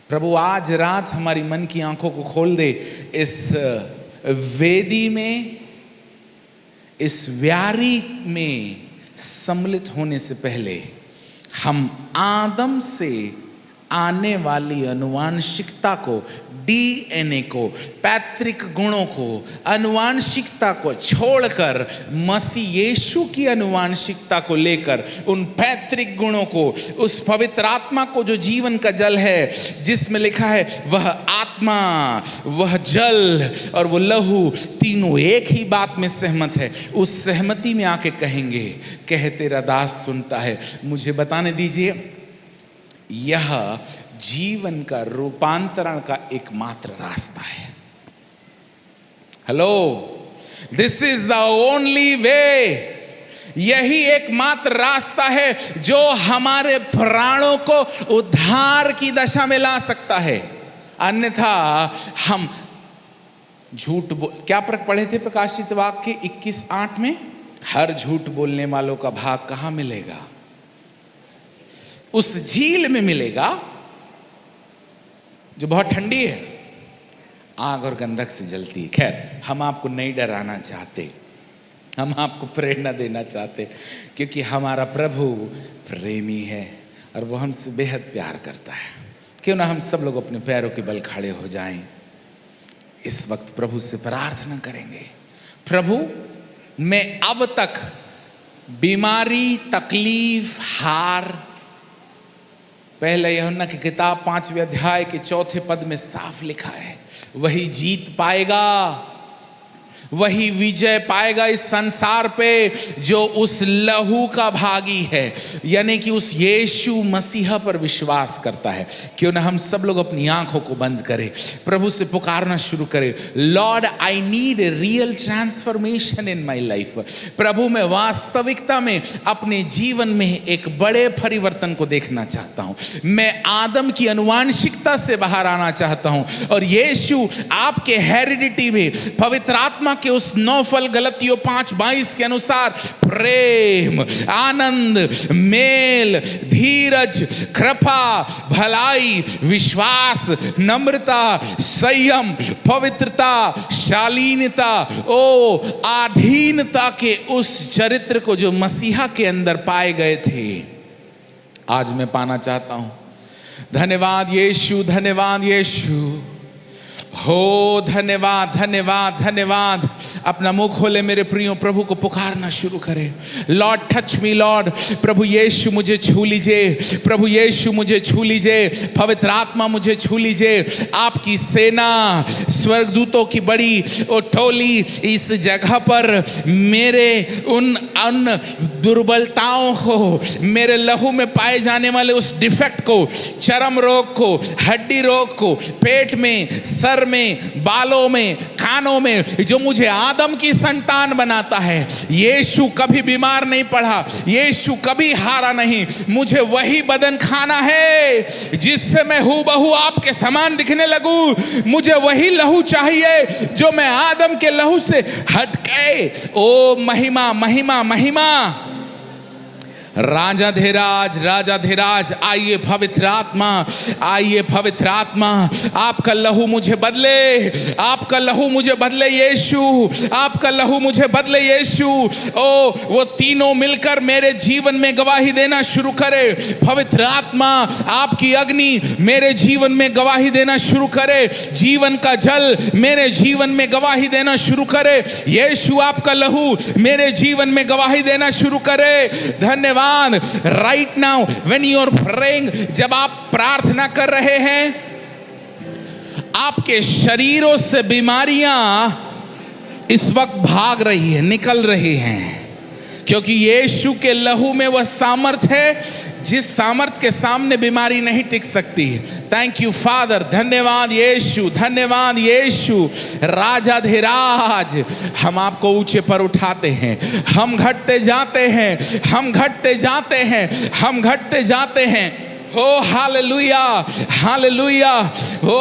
प्रभु आज रात हमारी मन की आंखों को खोल दे। इस वेदी में, इस व्यारी में सम्मिलित होने से पहले हम आदम से आने वाली अनुवांशिकता को, डीएनए को, पैतृक गुणों को, अनुवांशिकता को छोड़कर मसीह यीशु की अनुवांशिकता को लेकर उन पैतृक गुणों को, उस पवित्र आत्मा को जो जीवन का जल है, जिसमें लिखा है वह आत्मा, वह जल और वो लहू तीनों एक ही बात में सहमत है, उस सहमति में आके कहेंगे, कह तेरा दास सुनता है। मुझे बताने दीजिए, यह जीवन का रूपांतरण का एकमात्र रास्ता है। Hello, this is the only way. यही एकमात्र रास्ता है जो हमारे प्राणों को उद्धार की दशा में ला सकता है। अन्यथा हम झूठ क्या पढ़े थे प्रकाशित वाक्य 21:8 में? हर झूठ बोलने वालों का भाग कहां मिलेगा? उस झील में मिलेगा जो बहुत ठंडी है, आग और गंधक से जलती है। खैर, हम आपको नहीं डराना चाहते, हम आपको प्रेरणा देना चाहते, क्योंकि हमारा प्रभु प्रेमी है और वो हमसे बेहद प्यार करता है। क्यों ना हम सब लोग अपने पैरों के बल खड़े हो जाएं, इस वक्त प्रभु से प्रार्थना करेंगे। प्रभु, मैं अब तक बीमारी, तकलीफ, हार, पहले यूहन्ना की किताब 5वें अध्याय के 4थे पद में साफ लिखा है, वही जीत पाएगा, वही विजय पाएगा इस संसार पे जो उस लहू का भागी है, यानी कि उस यीशु मसीहा पर विश्वास करता है। क्यों ना हम सब लोग अपनी आंखों को बंद करें, प्रभु से पुकारना शुरू करें, lord I need a real transformation in my life. प्रभु, मैं वास्तविकता में अपने जीवन में एक बड़े परिवर्तन को देखना चाहता हूं। मैं आदम की अनुवांशिकता से बाहर आना चाहता हूं और यीशु आपके हेरिडिटी में पवित्र आत्मा के उस 9 फल गलतियों 5:22 के अनुसार प्रेम, आनंद, मेल, धीरज, कृपा, भलाई, विश्वास, नम्रता, संयम, पवित्रता, शालीनता, अधीनता के उस चरित्र को जो मसीहा के अंदर पाए गए थे, आज मैं पाना चाहता हूं। धन्यवाद यीशु, धन्यवाद यीशु, हो धन्यवाद, धन्यवाद, धन्यवाद। अपना मुंह खोले मेरे प्रियो, प्रभु को पुकारना शुरू करें। लॉर्ड टच मी लॉर्ड, प्रभु यीशु मुझे छू लीजिए, प्रभु यीशु मुझे छू लीजिए, पवित्र आत्मा मुझे छू लीजिए। आपकी सेना, स्वर्गदूतों की बड़ी टोली इस जगह पर मेरे उन दुर्बलताओं को, मेरे लहू में पाए जाने वाले उस डिफेक्ट को, चर्म रोग को, हड्डी रोग को, पेट में, सर में, बालों में, स्थानों में जो मुझे आदम की संतान बनाता है। यीशु कभी बीमार नहीं पड़ा, यीशु कभी हारा नहीं। मुझे वही बदन खाना है जिससे मैं हूबहू आपके समान दिखने लगूं। मुझे वही लहू चाहिए जो मैं आदम के लहू से हटके। ओ महिमा महिमा महिमा। राजाधिराज आइए पवित्र आत्मा, आइए पवित्र आत्मा। आपका लहू मुझे बदले, आपका लहू मुझे बदले यीशु, आपका लहू मुझे बदले यीशु। ओ वो तीनों मिलकर मेरे जीवन में गवाही देना शुरू करे। पवित्र आत्मा आपकी अग्नि मेरे जीवन में गवाही देना शुरू करे। जीवन का जल मेरे जीवन में गवाही देना शुरू करे। यीशु आपका लहू मेरे जीवन में गवाही देना शुरू करे। धन्यवाद। Right now when you are praying, जब आप प्रार्थना कर रहे हैं, आपके शरीरों से बीमारियां इस वक्त भाग रही है, निकल रही हैं, क्योंकि यीशु के लहू में वह सामर्थ है जिस सामर्थ के सामने बीमारी नहीं टिक सकती। Thank you father. धन्यवाद यीशु, धन्यवाद यीशु। राजाधिराज हम आपको ऊंचे पर उठाते हैं। हम घटते जाते हैं, हम घटते जाते हैं, हम घटते जाते हैं। हो हालेलुया, हालेलुया। हो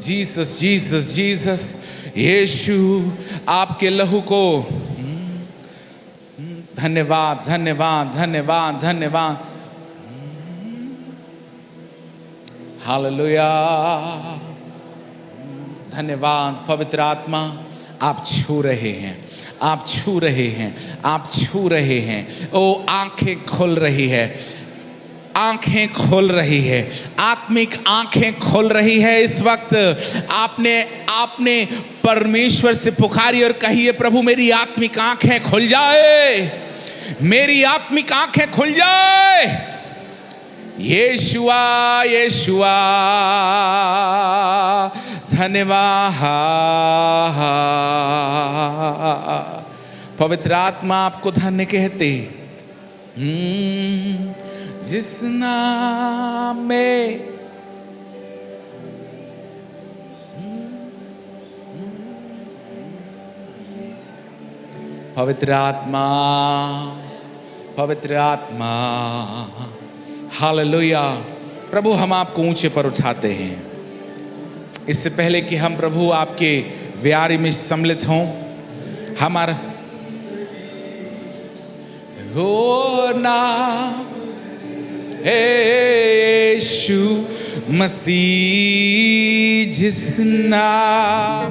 जीसस जीसस जीसस। यीशु आपके लहू को धन्यवाद धन्यवाद धन्यवाद धन्यवाद। हालेलुया, धन्यवाद। पवित्र आत्मा आप छू रहे हैं, आप छू रहे हैं, आप छू रहे हैं। ओ आंखें खुल रही है, आंखें खोल रही है, आत्मिक आंखें खोल रही है। इस वक्त आपने परमेश्वर से पुकारी और कहिए, प्रभु मेरी आत्मिक आंखें खुल जाए, मेरी आत्मिक आंखें खुल जाए। यीशुआ यीशुआ धन्यवाद। पवित्र आत्मा आपको धन्य कहते। जिस नाम में पवित्र आत्मा, पवित्र आत्मा। हालेलुया। प्रभु हम आपको ऊंचे पर उठाते हैं। इससे पहले कि हम प्रभु आपके व्यारी में सम्मिलित हों, हमारा हो नाम यीशु मसीह, जिस नाम